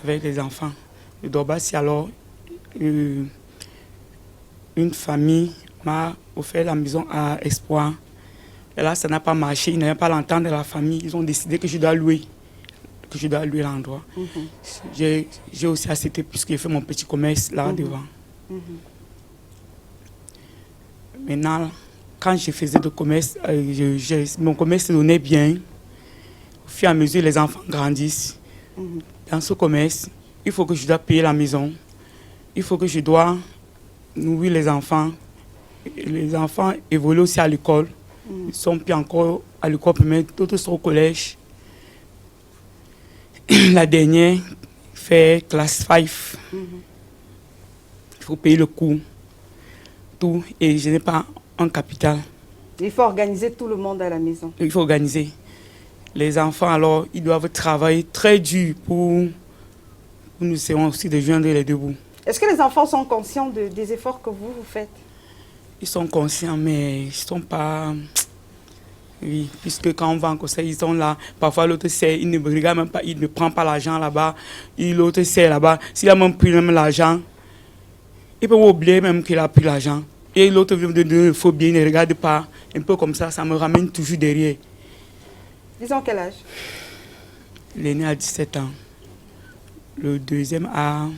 avec les enfants. De Dobassi, alors, une famille m'a offert la maison à Espoir. Et là, ça n'a pas marché, ils n'avaient pas l'entente de la famille. Ils ont décidé que je dois louer l'endroit. J'ai aussi accepté puisque j'ai fait mon petit commerce là devant. Maintenant, quand je faisais de commerce, mon commerce se donnait bien. Au fur et à mesure, les enfants grandissent. Dans ce commerce, il faut que je dois payer la maison. Il faut que je dois nourrir les enfants. Les enfants évoluent aussi à l'école. Ils ne sont plus encore à l'école primaire, d'autres sont au collège. La dernière fait classe 5. Il faut payer le coût. Tout. Et je n'ai pas un capital. Il faut organiser tout le monde à la maison. Il faut organiser. Les enfants, alors, ils doivent travailler très dur pour nous essayons aussi de joindre les deux bouts. Est-ce que les enfants sont conscients des efforts que vous faites? Ils sont conscients, mais ils ne sont pas... Oui, puisque quand on va en conseil, ils sont là. Parfois, l'autre sait, il ne me regarde même pas, il ne prend pas l'argent là-bas. L'autre sait là-bas. S'il a même pris l'argent, il peut oublier même qu'il a pris l'argent. Et l'autre vient de donner le faux bien, il ne regarde pas. Un peu comme ça me ramène toujours derrière. Ils ont quel âge? L'aîné a 17 ans. Le deuxième a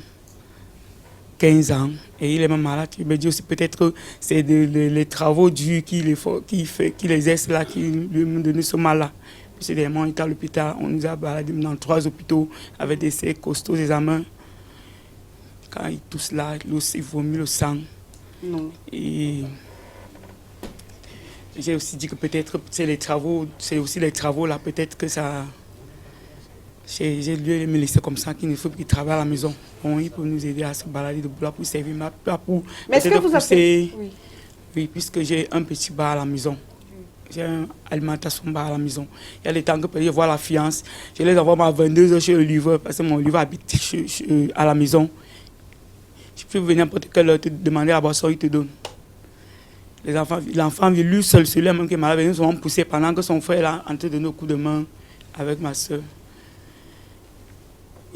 15 ans. Et il est même malade. Il me dit aussi peut-être que c'est les travaux durs qu'il exerce là qui lui ont donné ce mal-là. Puis c'est dernièrement, il était à l'hôpital. On nous a baladé dans 3 hôpitaux avec des costauds examens. Quand il tousse là, il vomit le sang. Non. Et j'ai aussi dit que peut-être c'est aussi les travaux là, peut-être que ça... J'ai dû me laisser comme ça, qu'il ne faut plus qu'il travaille à la maison. Bon, il peut nous aider à se balader de boulot pour servir ma pour. Mais est-ce que vous avez... Oui, puisque j'ai un petit bar à la maison. J'ai une alimentation bar à la maison. Il y a des temps que je vois la fiance. Je les envoie à 22h chez le livreur parce que mon livreur habite à la maison. Je peux venir n'importe quelle heure te demander la boisson, il te donne. L'enfant vit lui seul, celui-là même qui est malade, ils sont poussés pendant que son frère est là en train de donner un coup de main avec ma soeur.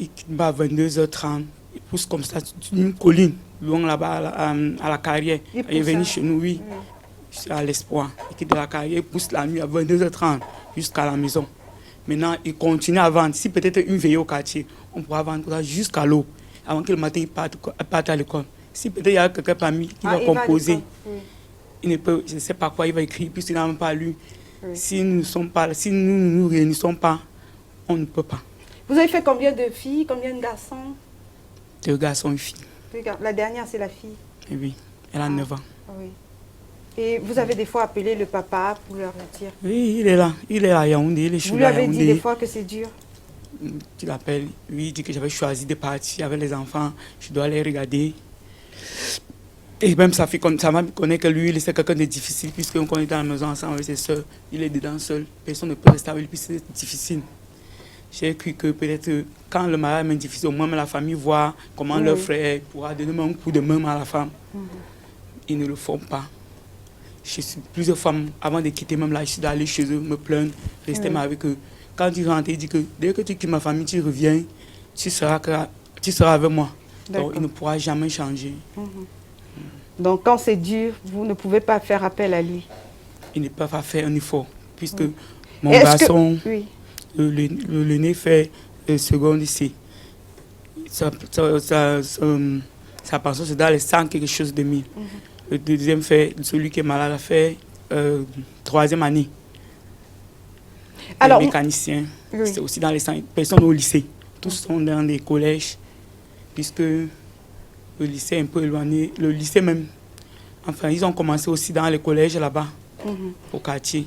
Il va à 22h30, il pousse comme ça, une colline, loin là-bas à la carrière. Il est venu chez nous, oui, à l'Espoir. Il quitte la carrière, il pousse la nuit à 22h30 jusqu'à la maison. Maintenant, il continue à vendre. Si peut-être une veillée au quartier, on pourra vendre ça jusqu'à l'aube, avant que le matin il parte à l'école. Si peut-être il y a quelqu'un parmi qui va composer, il ne peut, je ne sais pas quoi il va écrire, puisqu'il n'a même pas lu. Si nous ne nous réunissons pas, on ne peut pas. Vous avez fait combien de filles, combien de garçons? 2 garçons et une fille. La dernière, c'est la fille? Et oui, elle a 9 ans. Oui. Et vous avez des fois appelé le papa pour leur dire? Oui, il est là à Yaoundé, il est chez Vous lui avez dit des fois que c'est dur? Tu l'appelles, lui il dit que j'avais choisi de partir avec les enfants, je dois les regarder. Et même sa fille, ça m'a connaît que lui, c'est quelqu'un de difficile, puisqu'on est dans la maison ensemble avec ses soeurs, il est dedans seul, personne ne peut rester avec lui, puis c'est difficile. J'ai cru que peut-être quand le mariage est difficile, au moins la famille voit comment leur frère pourra donner un coup de main à la femme. Ils ne le font pas. Plusieurs femmes, avant de quitter même là, je suis allé chez eux, me plaindre, rester avec eux. Quand ils rentrent, ils disent que dès que tu quittes ma famille, tu reviens, tu seras avec moi. Donc, il ne pourra jamais changer. Donc, quand c'est dur, vous ne pouvez pas faire appel à lui. Ils ne peuvent pas faire un effort, puisque mon garçon, oui. l'aîné fait second lycée. Sa pension, c'est dans les 100 quelque chose de mille. Le deuxième fait, celui qui est malade, a fait 3e année. Alors, les mécaniciens, c'est aussi dans les 100 personnes au lycée. Tous sont dans des collèges, puisque le lycée est un peu éloigné. Le lycée même, enfin, ils ont commencé aussi dans les collèges là-bas, au quartier.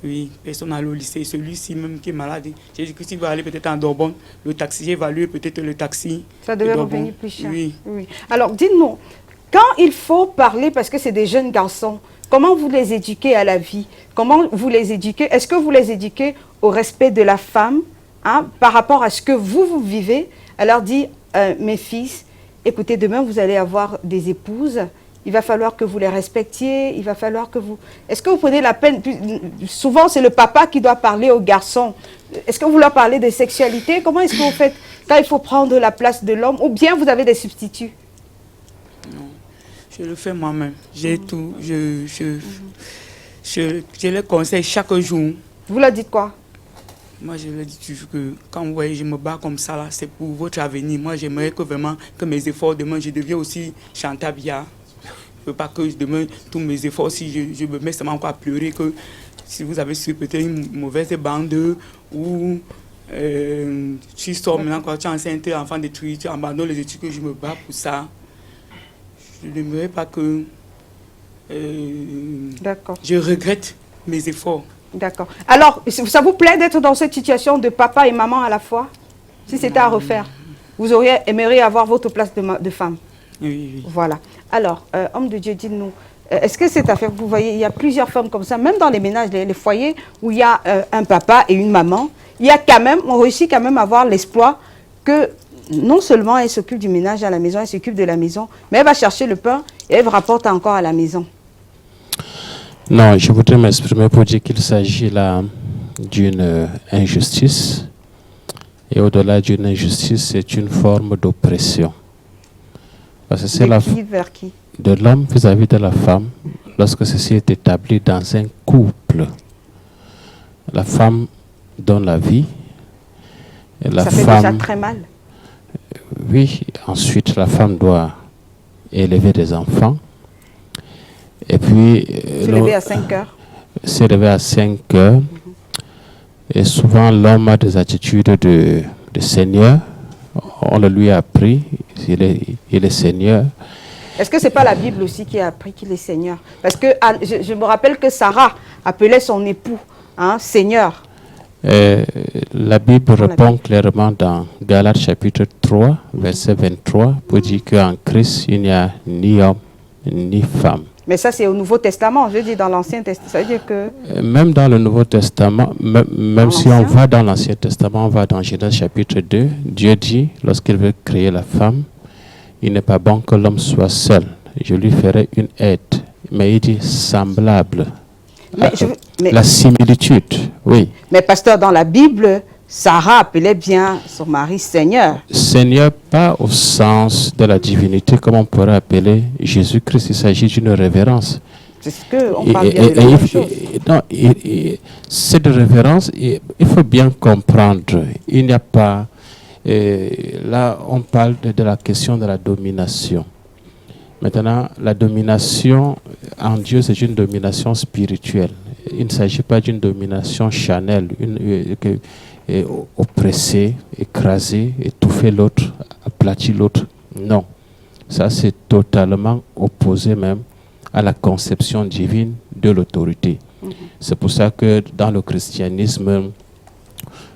Oui, personne n'allait au lycée. Celui-ci même qui est malade, j'ai dit que s'il va aller peut-être en Dordogne, le taxi, j'ai évalué peut-être le taxi. Ça devait revenir plus cher. Oui. Alors, dites-nous, quand il faut parler, parce que c'est des jeunes garçons, comment vous les éduquez à la vie? Comment vous les éduquez? Est-ce que vous les éduquez au respect de la femme, par rapport à ce que vous vivez? Alors, dit, mes fils, écoutez, demain, vous allez avoir des épouses. Il va falloir que vous les respectiez, il va falloir que vous... Est-ce que vous prenez la peine... Souvent, c'est le papa qui doit parler aux garçons. Est-ce que vous leur parlez de sexualité? Comment est-ce que vous faites quand il faut prendre la place de l'homme? Ou bien vous avez des substituts? Non, je le fais moi-même. J'ai tout... Je les conseille chaque jour. Vous leur dites quoi? Moi, je leur dis toujours que quand vous voyez, je me bats comme ça, là, c'est pour votre avenir. Moi, j'aimerais que vraiment, que mes efforts demain, je deviens aussi chantabia. Je ne veux pas que demain, tous mes efforts, si je me mets seulement encore à pleurer, que si vous avez su peut-être une mauvaise bande ou tu sors maintenant quand tu es enceinte, enfant détruit, tu abandonnes les études, que je me bats pour ça. Je n'aimerais pas que je regrette mes efforts. D'accord. Alors, ça vous plaît d'être dans cette situation de papa et maman à la fois? Si c'était à refaire, vous aimeriez avoir votre place de femme? Oui. Voilà. Alors, homme de Dieu, dites-nous, est-ce que cette affaire, vous voyez, il y a plusieurs femmes comme ça, même dans les ménages, les foyers, où il y a un papa et une maman, il y a quand même, on réussit quand même à avoir l'espoir que non seulement elle s'occupe du ménage à la maison, elle s'occupe de la maison, mais elle va chercher le pain et elle rapporte encore à la maison. Non, je voudrais m'exprimer pour dire qu'il s'agit là d'une injustice. Et au-delà d'une injustice, c'est une forme d'oppression. Parce que c'est vers qui? De l'homme vis-à-vis de la femme, lorsque ceci est établi dans un couple. La femme donne la vie. Et la ça fait déjà très mal. Oui, ensuite la femme doit élever des enfants. Et puis... S'élever à 5 heures. S'élever à 5 heures. Et souvent l'homme a des attitudes de seigneur. On le lui a appris, il est seigneur. Est-ce que ce n'est pas la Bible aussi qui a appris qu'il est seigneur? Parce que je me rappelle que Sarah appelait son époux seigneur. La Bible répond clairement dans Galates chapitre 3, verset 23, pour dire qu'en Christ, il n'y a ni homme ni femme. Mais ça, c'est au Nouveau Testament. Je dis dans l'Ancien Testament. Ça veut dire que... Même dans le Nouveau Testament, même si on va dans l'Ancien Testament, on va dans Genèse chapitre 2, Dieu dit, lorsqu'il veut créer la femme, il n'est pas bon que l'homme soit seul. Je lui ferai une aide. Mais il dit semblable. La similitude, oui. Mais pasteur, dans la Bible, Sarah appelait bien son mari Seigneur. Seigneur, pas au sens de la divinité comme on pourrait appeler Jésus-Christ. Il s'agit d'une révérence. C'est ce qu'on parle bien de la même chose. Non, cette révérence, il faut bien comprendre. Il n'y a pas... là, on parle de la question de la domination. Maintenant, la domination en Dieu, c'est une domination spirituelle. Il ne s'agit pas d'une domination charnelle, oppresser, écraser, étouffer l'autre, aplatir l'autre. Non. Ça, c'est totalement opposé même à la conception divine de l'autorité. C'est pour ça que dans le christianisme,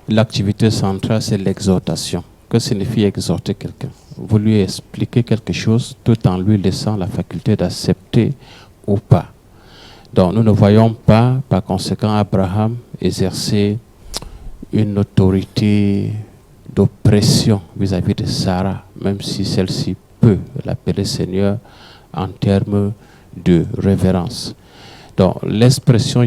l'activité centrale, c'est l'exhortation. Que signifie exhorter quelqu'un? Vous lui expliquez quelque chose tout en lui laissant la faculté d'accepter ou pas. Donc nous ne voyons pas, par conséquent, Abraham exercer une autorité d'oppression vis-à-vis de Sarah, même si celle-ci peut l'appeler Seigneur en termes de révérence. Donc, l'expression,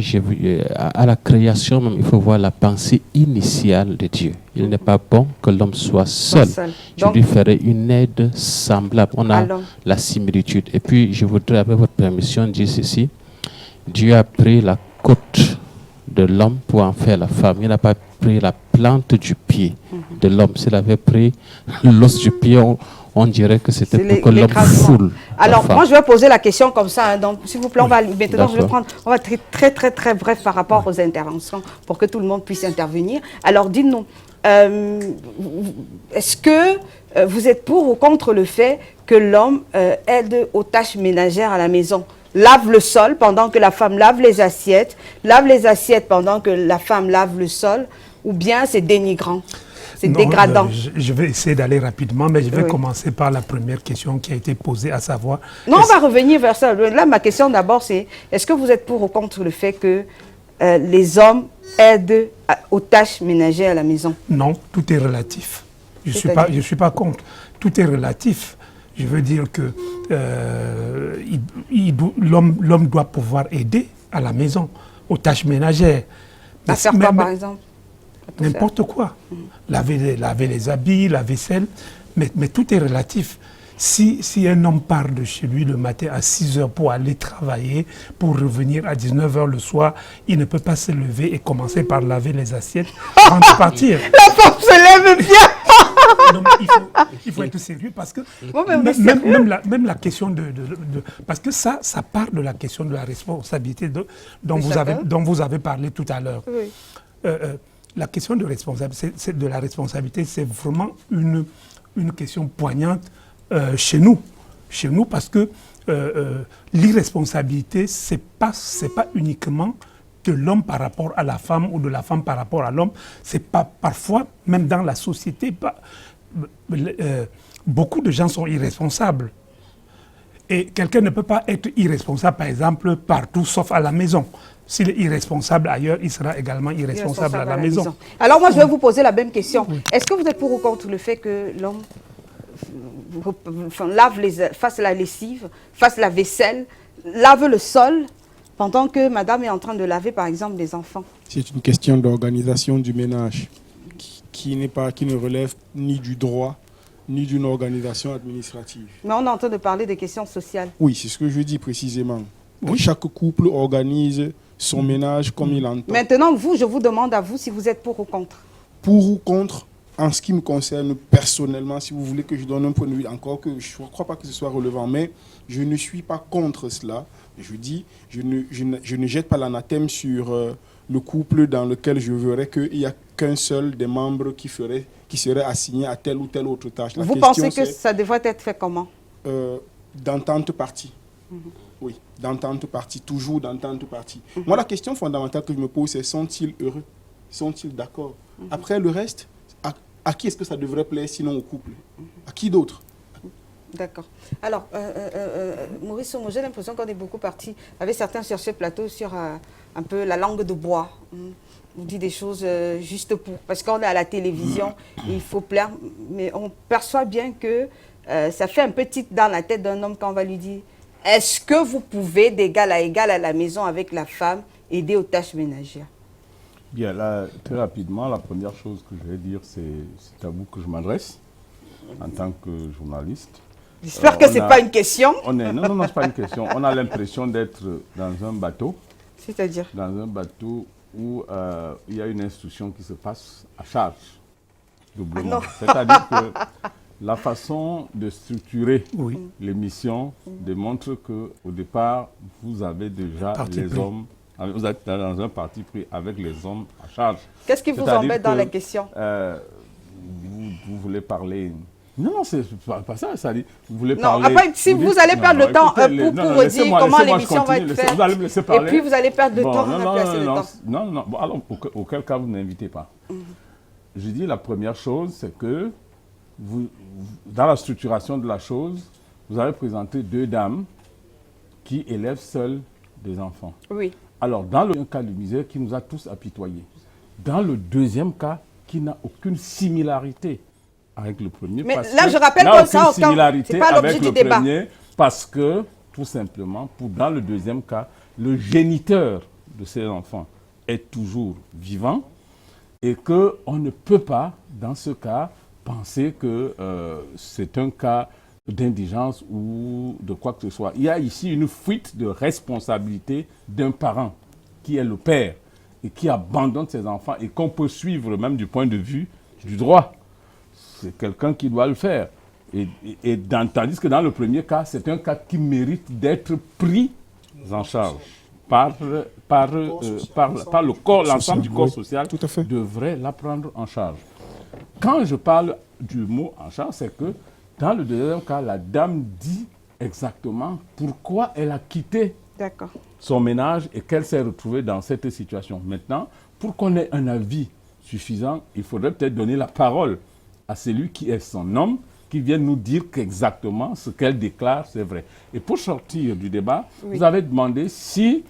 à la création même, il faut voir la pensée initiale de Dieu. Il n'est pas bon que l'homme soit seul. Je Donc, lui ferai une aide semblable. On a la similitude. Et puis, je voudrais, avec votre permission, dire ceci. Dieu a pris la côte de l'homme pour en faire la femme. Il n'a pas pris la plante du pied de l'homme. S'il avait pris l'os du pied, on dirait que c'était pour que l'homme foule. Alors, moi, je vais poser la question comme ça. Hein. Donc, s'il vous plaît, maintenant, on va être très, très, très bref par rapport aux interventions pour que tout le monde puisse intervenir. Alors, dites-nous, est-ce que vous êtes pour ou contre le fait que l'homme aide aux tâches ménagères à la maison? Lave le sol pendant que la femme lave les assiettes pendant que la femme lave le sol, ou bien c'est dénigrant, c'est dégradant? Je vais essayer d'aller rapidement, mais je vais commencer par la première question qui a été posée, à savoir... Non, on va revenir vers ça. Là, ma question d'abord, c'est est-ce que vous êtes pour ou contre le fait que les hommes aident aux tâches ménagères à la maison? Non, tout est relatif. Je ne suis pas contre. Tout est relatif. Je veux dire que l'homme doit pouvoir aider à la maison, aux tâches ménagères. À faire quoi, par exemple? N'importe quoi. Laver les habits, la vaisselle, mais tout est relatif. Si un homme part de chez lui le matin à 6 h pour aller travailler, pour revenir à 19 h le soir, il ne peut pas se lever et commencer par laver les assiettes avant de partir. La femme se lève bien. Non, il faut être sérieux parce que même la question parce que ça part de la question de la responsabilité dont vous avez parlé tout à l'heure. Oui. La question de la responsabilité, c'est vraiment une question poignante chez nous parce que l'irresponsabilité, c'est pas uniquement de l'homme par rapport à la femme ou de la femme par rapport à l'homme. C'est pas parfois, même dans la société, beaucoup de gens sont irresponsables. Et quelqu'un ne peut pas être irresponsable, par exemple, partout, sauf à la maison. S'il est irresponsable ailleurs, il sera également irresponsable à la maison. Alors moi, je vais vous poser la même question. Oui. Est-ce que vous êtes pour ou contre le fait que l'homme fasse la lessive, fasse la vaisselle, lave le sol, pendant que madame est en train de laver, par exemple, des enfants? C'est une question d'organisation du ménage qui ne relève ni du droit, ni d'une organisation administrative. Mais on est en train de parler des questions sociales. Oui, c'est ce que je dis précisément. Oui. Chaque couple organise son ménage comme il entend. Maintenant, je vous demande à vous si vous êtes pour ou contre. Pour ou contre, en ce qui me concerne personnellement, si vous voulez que je donne un point de vue, encore que je ne crois pas que ce soit relevant, mais je ne suis pas contre cela. Je dis, je ne jette pas l'anathème sur le couple dans lequel je verrais qu'il n'y a qu'un seul des membres qui serait assigné à telle ou telle autre tâche. Vous pensez que ça devrait être fait comment? D'entente partie. Oui, d'entente partie, toujours d'entente partie. Moi, la question fondamentale que je me pose, c'est sont-ils heureux? Sont-ils d'accord? Après, le reste, à qui est-ce que ça devrait plaire sinon au couple? À qui d'autre? D'accord. Alors, Maurice, j'ai l'impression qu'on est beaucoup parti avec certains sur ce plateau sur un peu la langue de bois. On dit des choses juste pour... Parce qu'on est à la télévision, il faut plaire, mais on perçoit bien que ça fait un peu titre dans la tête d'un homme quand on va lui dire « Est-ce que vous pouvez d'égal à la maison avec la femme aider aux tâches ménagères ?» Bien, là, très rapidement, la première chose que je vais dire, c'est à vous que je m'adresse en tant que journaliste. J'espère que ce n'est pas une question. Non, ce n'est pas une question. On a l'impression d'être dans un bateau. C'est-à-dire? Dans un bateau où il y a une instruction qui se passe à charge, doublement. C'est-à-dire que la façon de structurer l'émission démontre qu'au départ, vous avez déjà les hommes, vous êtes dans un parti pris avec les hommes à charge. Qu'est-ce qui vous embête dans la question? Vous voulez parler... Non, c'est pas ça, ça dit. Vous voulez parler... Après, si vous allez perdre le temps pour dire comment l'émission va être faite, vous allez me laisser parler. Et puis vous allez perdre le temps, on n'a plus assez de temps. Non, bon, alors, auquel cas, vous n'invitez pas. Je dis, la première chose, c'est que dans la structuration de la chose, vous avez présenté deux dames qui élèvent seules des enfants. Oui. Alors, dans le cas de misère qui nous a tous apitoyés. Dans le deuxième cas, qui n'a aucune similarité avec le premier. Mais là, je rappelle que ça, c'est pas l'objet du débat. Parce que, tout simplement, dans le deuxième cas, le géniteur de ces enfants est toujours vivant et qu'on ne peut pas, dans ce cas, penser que c'est un cas d'indigence ou de quoi que ce soit. Il y a ici une fuite de responsabilité d'un parent qui est le père et qui abandonne ses enfants et qu'on peut suivre même du point de vue du droit. C'est quelqu'un qui doit le faire. Tandis que dans le premier cas, c'est un cas qui mérite d'être pris en charge par le corps, l'ensemble du corps social tout à fait. devrait la prendre en charge. Quand je parle du mot en charge, c'est que dans le deuxième cas, la dame dit exactement pourquoi elle a quitté son ménage et qu'elle s'est retrouvée dans cette situation. Maintenant, pour qu'on ait un avis suffisant, il faudrait peut-être donner la parole à celui qui est son homme, qui vient nous dire qu'exactement ce qu'elle déclare, c'est vrai. Et pour sortir du débat, vous avez demandé si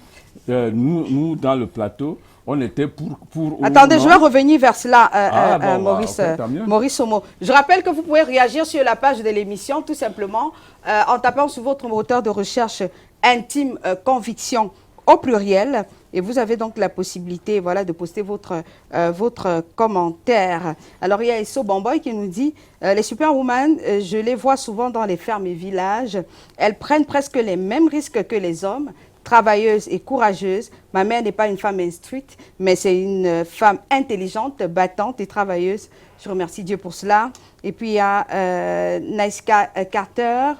nous, dans le plateau, on était pour Attendez, je vais revenir vers cela, Maurice, Maurice Omo. Je rappelle que vous pouvez réagir sur la page de l'émission, tout simplement, en tapant sur votre moteur de recherche Intime Conviction au pluriel. Et vous avez donc la possibilité de poster votre commentaire. Alors, il y a Esso Bomboy qui nous dit les superwomen, je les vois souvent dans les fermes et villages. Elles prennent presque les mêmes risques que les hommes. Travailleuse et courageuse. Ma mère n'est pas une femme instruite, mais c'est une femme intelligente, battante et travailleuse. Je remercie Dieu pour cela. Et puis, il y a Nice Carter.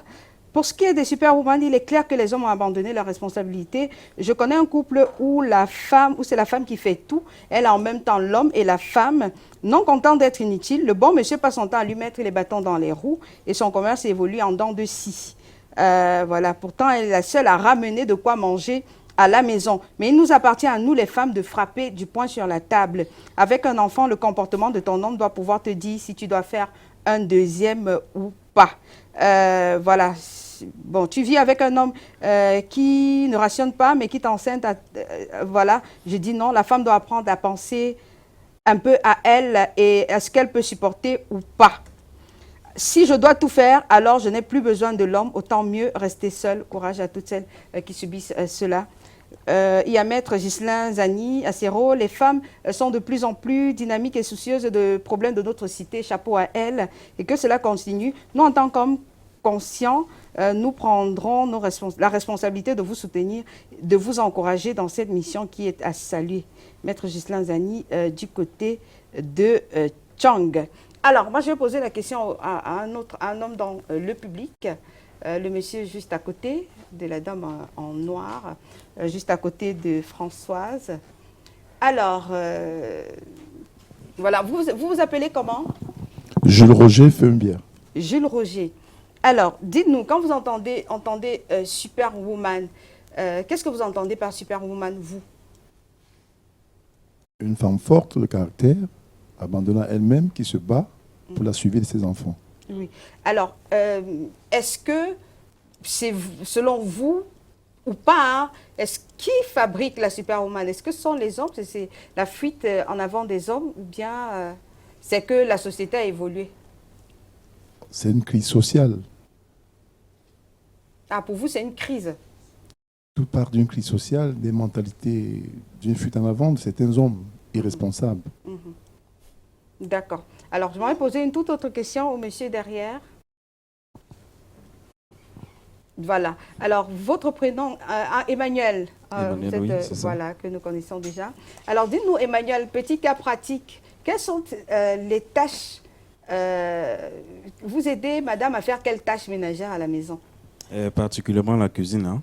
Pour ce qui est des superwomen, il est clair que les hommes ont abandonné leurs responsabilités. Je connais un couple où c'est la femme qui fait tout. Elle a en même temps l'homme et la femme. Non content d'être inutile, le bon monsieur passe son temps à lui mettre les bâtons dans les roues et son commerce évolue en dents de scie. Pourtant, elle est la seule à ramener de quoi manger à la maison. Mais il nous appartient à nous, les femmes, de frapper du poing sur la table. Avec un enfant, le comportement de ton homme doit pouvoir te dire si tu dois faire un deuxième ou pas. Bon, tu vis avec un homme qui ne rationne pas, mais qui t'enceinte. Je dis non, la femme doit apprendre à penser un peu à elle et à ce qu'elle peut supporter ou pas. Si je dois tout faire, alors je n'ai plus besoin de l'homme, autant mieux rester seule. Courage à toutes celles qui subissent cela. Il y a Maître Ghislain Zani, Acero. Les femmes sont de plus en plus dynamiques et soucieuses de problèmes de notre cité. Chapeau à elles. Et que cela continue. Nous, en tant qu'hommes conscients, nous prendrons la responsabilité de vous soutenir, de vous encourager dans cette mission qui est à saluer. Maître Ghislain Zani, du côté de Chang. Alors, moi, je vais poser la question à un homme dans le public, le monsieur juste à côté de la dame en noir, juste à côté de Françoise. Alors, vous vous appelez comment? Jules Roger Fembière. Jules Roger. Alors, dites-nous, quand vous entendez Superwoman, qu'est-ce que vous entendez par Superwoman, vous? Une femme forte de caractère, abandonnant elle-même, qui se bat pour la suivi de ses enfants. Oui. Alors, est-ce que c'est selon vous ou pas, qui fabrique la superwoman? Est-ce que ce sont les hommes? C'est la fuite en avant des hommes ou bien c'est que la société a évolué? C'est une crise sociale. Ah, pour vous, c'est une crise? Tout part d'une crise sociale, des mentalités, d'une fuite en avant de certains hommes irresponsables. D'accord. Alors, je vais poser une toute autre question au monsieur derrière. Voilà. Alors, votre prénom, Emmanuel, Emmanuel, oui, voilà, que nous connaissons déjà. Alors, dites-nous, Emmanuel, petit cas pratique, quelles sont les tâches, vous aidez madame à faire quelles tâches ménagères à la maison? Particulièrement la cuisine. Hein.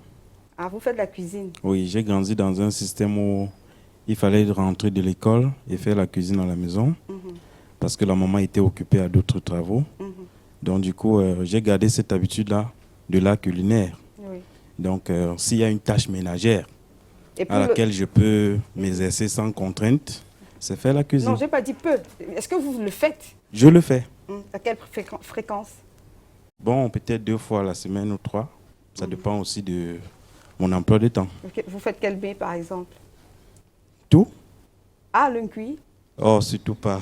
Ah, vous faites la cuisine? Oui, j'ai grandi dans un système où il fallait rentrer de l'école et faire la cuisine à la maison. Parce que la maman était occupée à d'autres travaux. Donc, du coup, j'ai gardé cette habitude-là de l'art culinaire. Oui. Donc, s'il y a une tâche ménagère à laquelle je peux m'exercer sans contrainte, c'est faire la cuisine. Non, je n'ai pas dit peu. Est-ce que vous le faites? Je le fais. À quelle fréquence? Bon, peut-être 2 fois la semaine ou 3. Ça dépend aussi de mon emploi de temps. Vous faites quel bain, par exemple? Tout. Ah, le nkui? Oh, surtout pas.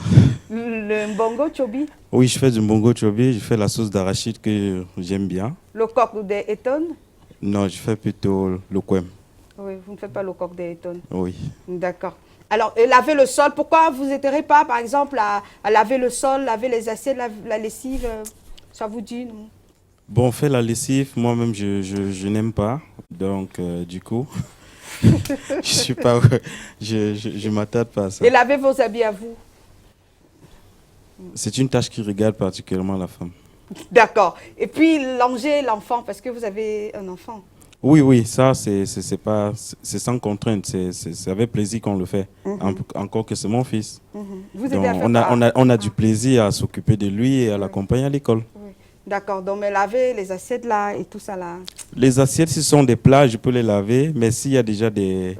Le mbongo chobi? Oui, je fais du mbongo chobi. Je fais la sauce d'arachide que j'aime bien. Le coq ou des étonnes? Non, je fais plutôt le kwem. Oui, vous ne faites pas le coq des tonnes. Oui. D'accord. Alors, laver le sol, pourquoi vous n'aiderez pas, par exemple, à laver le sol, laver les assiettes, la lessive, ça vous dit, non? Bon, faire la lessive, moi-même, je n'aime pas. Donc, du coup, je m'attarde pas à ça. Et laver vos habits à vous? C'est une tâche qui regarde particulièrement la femme. D'accord. Et puis, langer l'enfant, parce que vous avez un enfant. Oui, ça, c'est sans contrainte. C'est avec plaisir qu'on le fait. Encore que c'est mon fils. Vous Donc, aidez à faire on a du plaisir à s'occuper de lui et à l'accompagner à l'école. Oui. D'accord. Donc, mais laver les assiettes là et tout ça là. Les assiettes, si ce sont des plats, je peux les laver. Mais s'il y a déjà des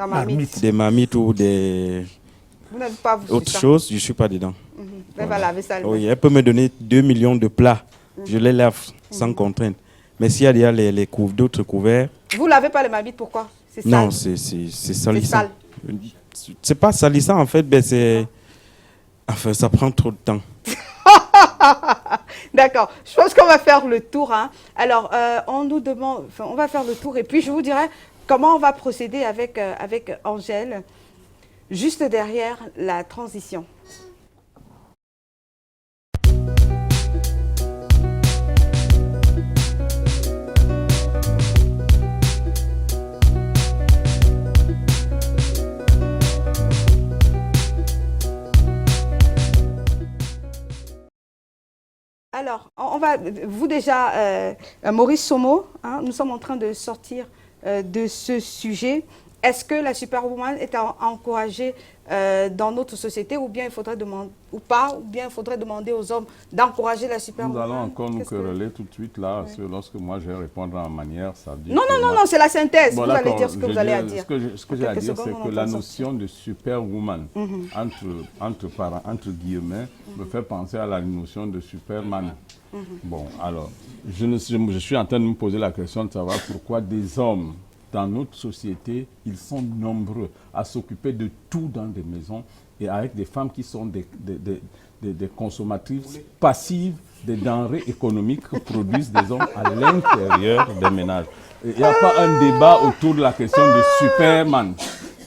marmites ou des vous n'avez pas autres choses, je ne suis pas dedans. Elle va laver ça. Oui, elle peut me donner 2 millions de plats. Je les lave sans contrainte. Mais s'il y a déjà d'autres couverts... Vous ne lavez pas les marmites, pourquoi? C'est sale. Non, c'est salissant. C'est pas salissant, en fait, mais c'est... Enfin, ça prend trop de temps. D'accord. Je pense qu'on va faire le tour. Hein. Alors, on nous demande... Enfin, on va faire le tour et puis je vous dirai comment on va procéder avec Angèle, juste derrière la transition. Alors, on va, vous déjà, Maurice Somo, hein, nous sommes en train de sortir de ce sujet. Est-ce que la superwoman est encouragée dans notre société ou bien il faudrait demander, ou pas, ou bien il faudrait demander aux hommes d'encourager la superwoman? Nous allons encore nous quereller tout de suite là, lorsque moi je vais répondre en manière, ça dit... Non, c'est la synthèse. Bon, vous allez dire ce que vous allez à dire. Ce que j'ai à dire, c'est que la notion de superwoman, entre guillemets, me fait penser à la notion de superman. Bon, alors, je suis en train de me poser la question de savoir pourquoi des hommes dans notre société, ils sont nombreux à s'occuper de tout dans des maisons et avec des femmes qui sont des consommatrices passives des denrées économiques que produisent des hommes à l'intérieur des ménages. Il n'y a pas un débat autour de la question de Superman.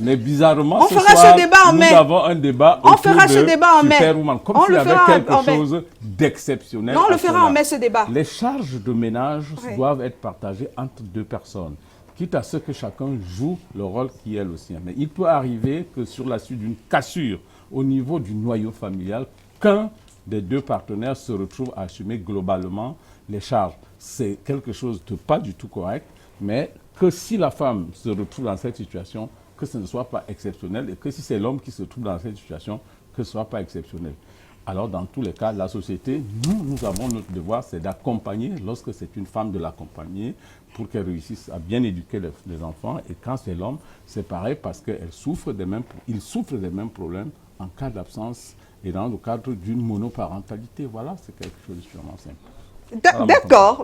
Mais bizarrement, on fera ce débat en mai. Nous avons un débat autour de Superwoman. Comme s'il y avait quelque chose d'exceptionnel. Non, on le fera en mai, ce débat. Les charges de ménage doivent être partagées entre deux personnes, quitte à ce que chacun joue le rôle qui est le sien. Mais il peut arriver que sur la suite d'une cassure au niveau du noyau familial, qu'un des deux partenaires se retrouve à assumer globalement les charges. C'est quelque chose de pas du tout correct, mais que si la femme se retrouve dans cette situation, que ce ne soit pas exceptionnel, et que si c'est l'homme qui se trouve dans cette situation, que ce ne soit pas exceptionnel. Alors, dans tous les cas, la société, nous avons notre devoir, c'est d'accompagner, lorsque c'est une femme, de l'accompagner pour qu'elle réussisse à bien éduquer les enfants. Et quand c'est l'homme, c'est pareil parce qu'il souffre des mêmes problèmes en cas d'absence et dans le cadre d'une monoparentalité. Voilà, c'est quelque chose de sûrement simple.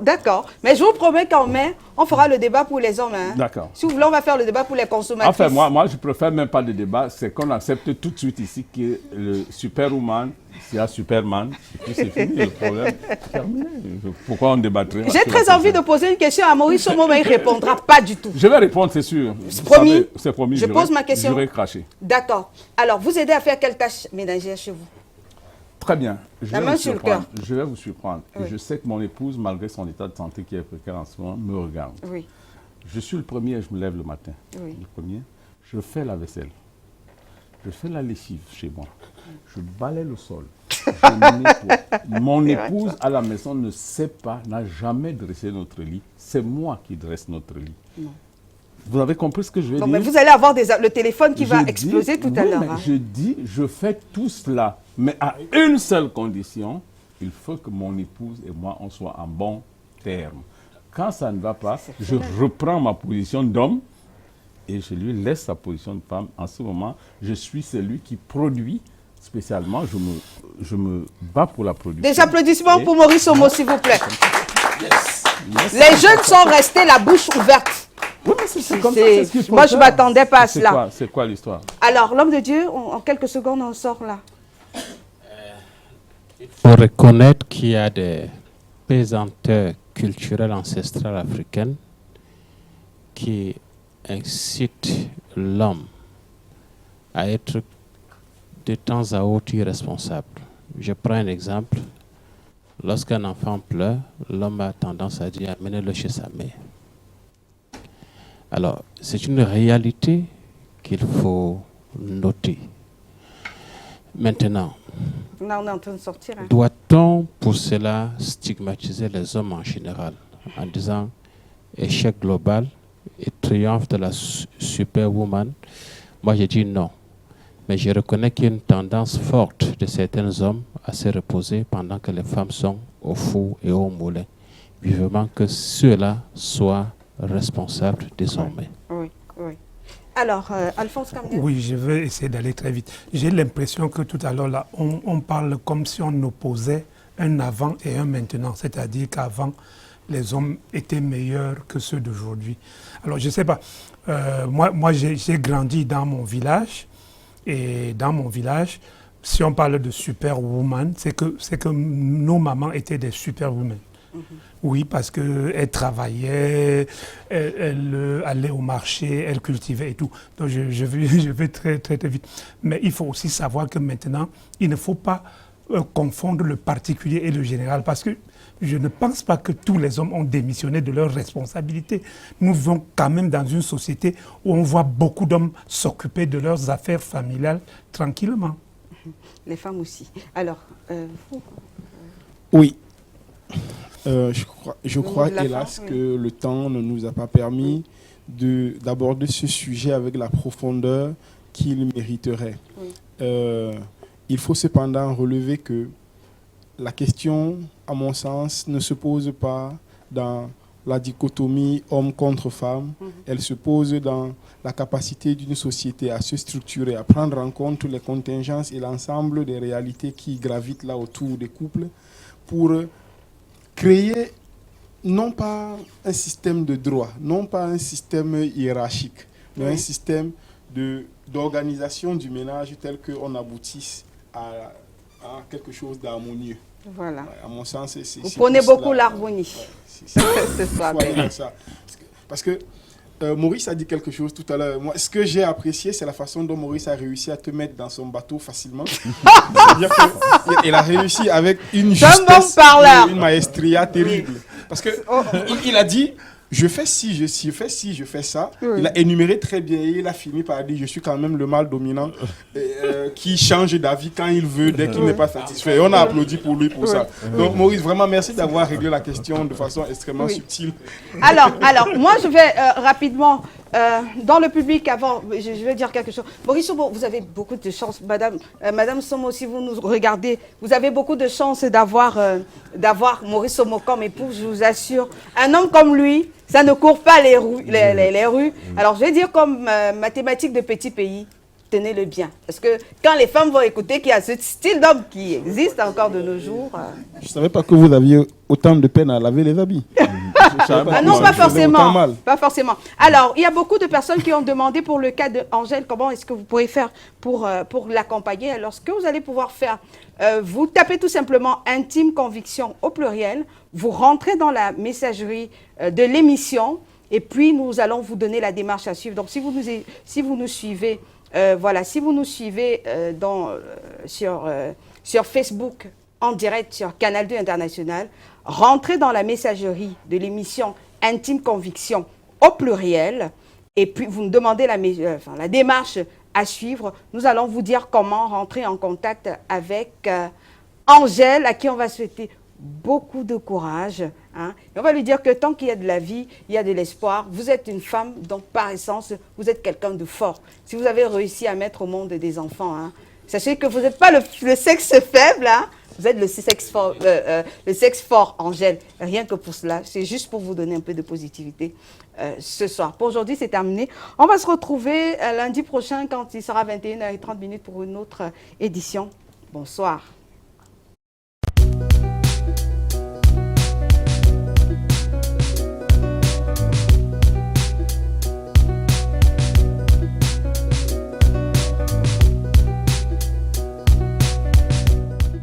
D'accord. Mais je vous promets qu'en mai, on fera le débat pour les hommes. Hein. D'accord. Si vous voulez, on va faire le débat pour les consommateurs. Enfin, moi, je préfère même pas de débat. C'est qu'on accepte tout de suite ici que le Superwoman, c'est un Superman. Et puis c'est fini, le problème est terminé. Pourquoi on débattrait? J'ai très envie de poser une question à Maurice Somo, mais il ne répondra pas du tout. Je vais répondre, c'est sûr. C'est promis. C'est promis. Je pose ma question. J'aurais craché. D'accord. Alors, vous aidez à faire quelle tâche ménagère chez vous? Très bien. Je vais vous surprendre. Oui. Et je sais que mon épouse, malgré son état de santé qui est précaire en ce moment, me regarde. Oui. Je suis le premier, je me lève le matin. Oui. Le premier, je fais la vaisselle. Je fais la lessive chez moi. Je balaye le sol. Mon épouse à la maison ne sait pas, n'a jamais dressé notre lit. C'est moi qui dresse notre lit. Non. Vous avez compris ce que je veux dire? Mais vous allez avoir le téléphone qui va exploser tout à l'heure. Hein. Je fais tout cela, mais à une seule condition, il faut que mon épouse et moi, on soit en bon terme. Quand ça ne va pas, je reprends ma position d'homme et je lui laisse sa position de femme. En ce moment, je suis celui qui produit spécialement. Je me bats pour la production. Des applaudissements pour Maurice Somo, s'il vous plaît. Yes. Les jeunes sont restés la bouche ouverte. Oui, mais c'est comme ça, c'est ce qu'il faut moi, faire. je ne m'attendais pas à cela. C'est quoi l'histoire? Alors, l'homme de Dieu, en quelques secondes, on sort là. Il faut reconnaître qu'il y a des pesanteurs culturelles ancestrales africaines qui incite l'homme à être de temps à autre irresponsable. Je prends un exemple. Lorsqu'un enfant pleure, l'homme a tendance à dire amenez-le chez sa mère. Alors, c'est une réalité qu'il faut noter. Maintenant, là, on est en train de sortir. Hein. Doit-on pour cela stigmatiser les hommes en général en disant échec global et triomphe de la superwoman? Moi, je dis non. Mais je reconnais qu'il y a une tendance forte de certains hommes à se reposer pendant que les femmes sont au four et au moulin. Vivement que ceux-là soient responsables désormais. Oui, oui. Alors, Alphonse Camden. Oui, je vais essayer d'aller très vite. J'ai l'impression que tout à l'heure, là, on parle comme si on opposait un avant et un maintenant. C'est-à-dire qu'avant, les hommes étaient meilleurs que ceux d'aujourd'hui. Alors, je ne sais pas. Moi j'ai grandi dans mon village. Et dans mon village, si on parle de superwoman, c'est que nos mamans étaient des superwomen. Oui, parce qu'elles travaillaient, elles allaient au marché, elles cultivaient et tout. Donc je vais très, très, très vite. Mais il faut aussi savoir que maintenant, il ne faut pas confondre le particulier et le général, parce que je ne pense pas que tous les hommes ont démissionné de leurs responsabilités. Nous vivons quand même dans une société où on voit beaucoup d'hommes s'occuper de leurs affaires familiales tranquillement. Les femmes aussi. Alors, vous. Oui. Je crois hélas que le temps ne nous a pas permis d'aborder ce sujet avec la profondeur qu'il mériterait. Oui. Il faut cependant relever que la question, à mon sens, ne se pose pas dans la dichotomie homme contre femme. Elle se pose dans la capacité d'une société à se structurer, à prendre en compte les contingences et l'ensemble des réalités qui gravitent là autour des couples pour créer non pas un système de droit, non pas un système hiérarchique, mais un système d'organisation du ménage tel qu'on aboutisse à quelque chose d'harmonieux. Voilà. À mon sens, vous prenez beaucoup l'harmonie. C'est ça. Parce que Maurice a dit quelque chose tout à l'heure. Moi, ce que j'ai apprécié, c'est la façon dont Maurice a réussi à te mettre dans son bateau facilement. C'est-à-dire qu'il a réussi avec une justesse, une maestria terrible. Parce qu'il a dit, je fais ci, je fais ça. Oui. Il a énuméré très bien et il a fini par dire, je suis quand même le mâle dominant qui change d'avis quand il veut, dès qu'il n'est pas satisfait. Et on a applaudi pour lui pour ça. Donc Maurice, vraiment merci d'avoir réglé la question de façon extrêmement subtile. Alors, moi je vais rapidement, dans le public avant, je vais dire quelque chose. Maurice Somo, vous avez beaucoup de chance. Madame Somo, si vous nous regardez, vous avez beaucoup de chance d'avoir Maurice Somo comme époux, je vous assure. Un homme comme lui, ça ne court pas les rues. Alors, je vais dire comme mathématiques de petits pays, tenez-le bien. Parce que quand les femmes vont écouter qu'il y a ce style d'homme qui existe encore de nos jours... Je ne savais pas que vous aviez autant de peine à laver les habits. Non, pas forcément. Pas forcément. Alors, il y a beaucoup de personnes qui ont demandé pour le cas d'Angèle, comment est-ce que vous pourrez faire pour l'accompagner. Alors, ce que vous allez pouvoir faire, vous tapez tout simplement Intime Conviction au pluriel, vous rentrez dans la messagerie de l'émission et puis nous allons vous donner la démarche à suivre. Donc, si vous nous suivez, si vous nous suivez sur Facebook en direct sur Canal 2 International, rentrez dans la messagerie de l'émission Intime Conviction au pluriel et puis vous nous demandez la démarche à suivre. Nous allons vous dire comment rentrer en contact avec Angèle, à qui on va souhaiter beaucoup de courage. Hein. Et on va lui dire que tant qu'il y a de la vie, il y a de l'espoir. Vous êtes une femme, donc par essence, vous êtes quelqu'un de fort. Si vous avez réussi à mettre au monde des enfants, hein, sachez que vous n'êtes pas le sexe faible, hein, vous êtes le sexe fort, Angèle. Rien que pour cela, c'est juste pour vous donner un peu de positivité ce soir. Pour aujourd'hui, c'est terminé. On va se retrouver lundi prochain quand il sera 21h30 pour une autre édition. Bonsoir.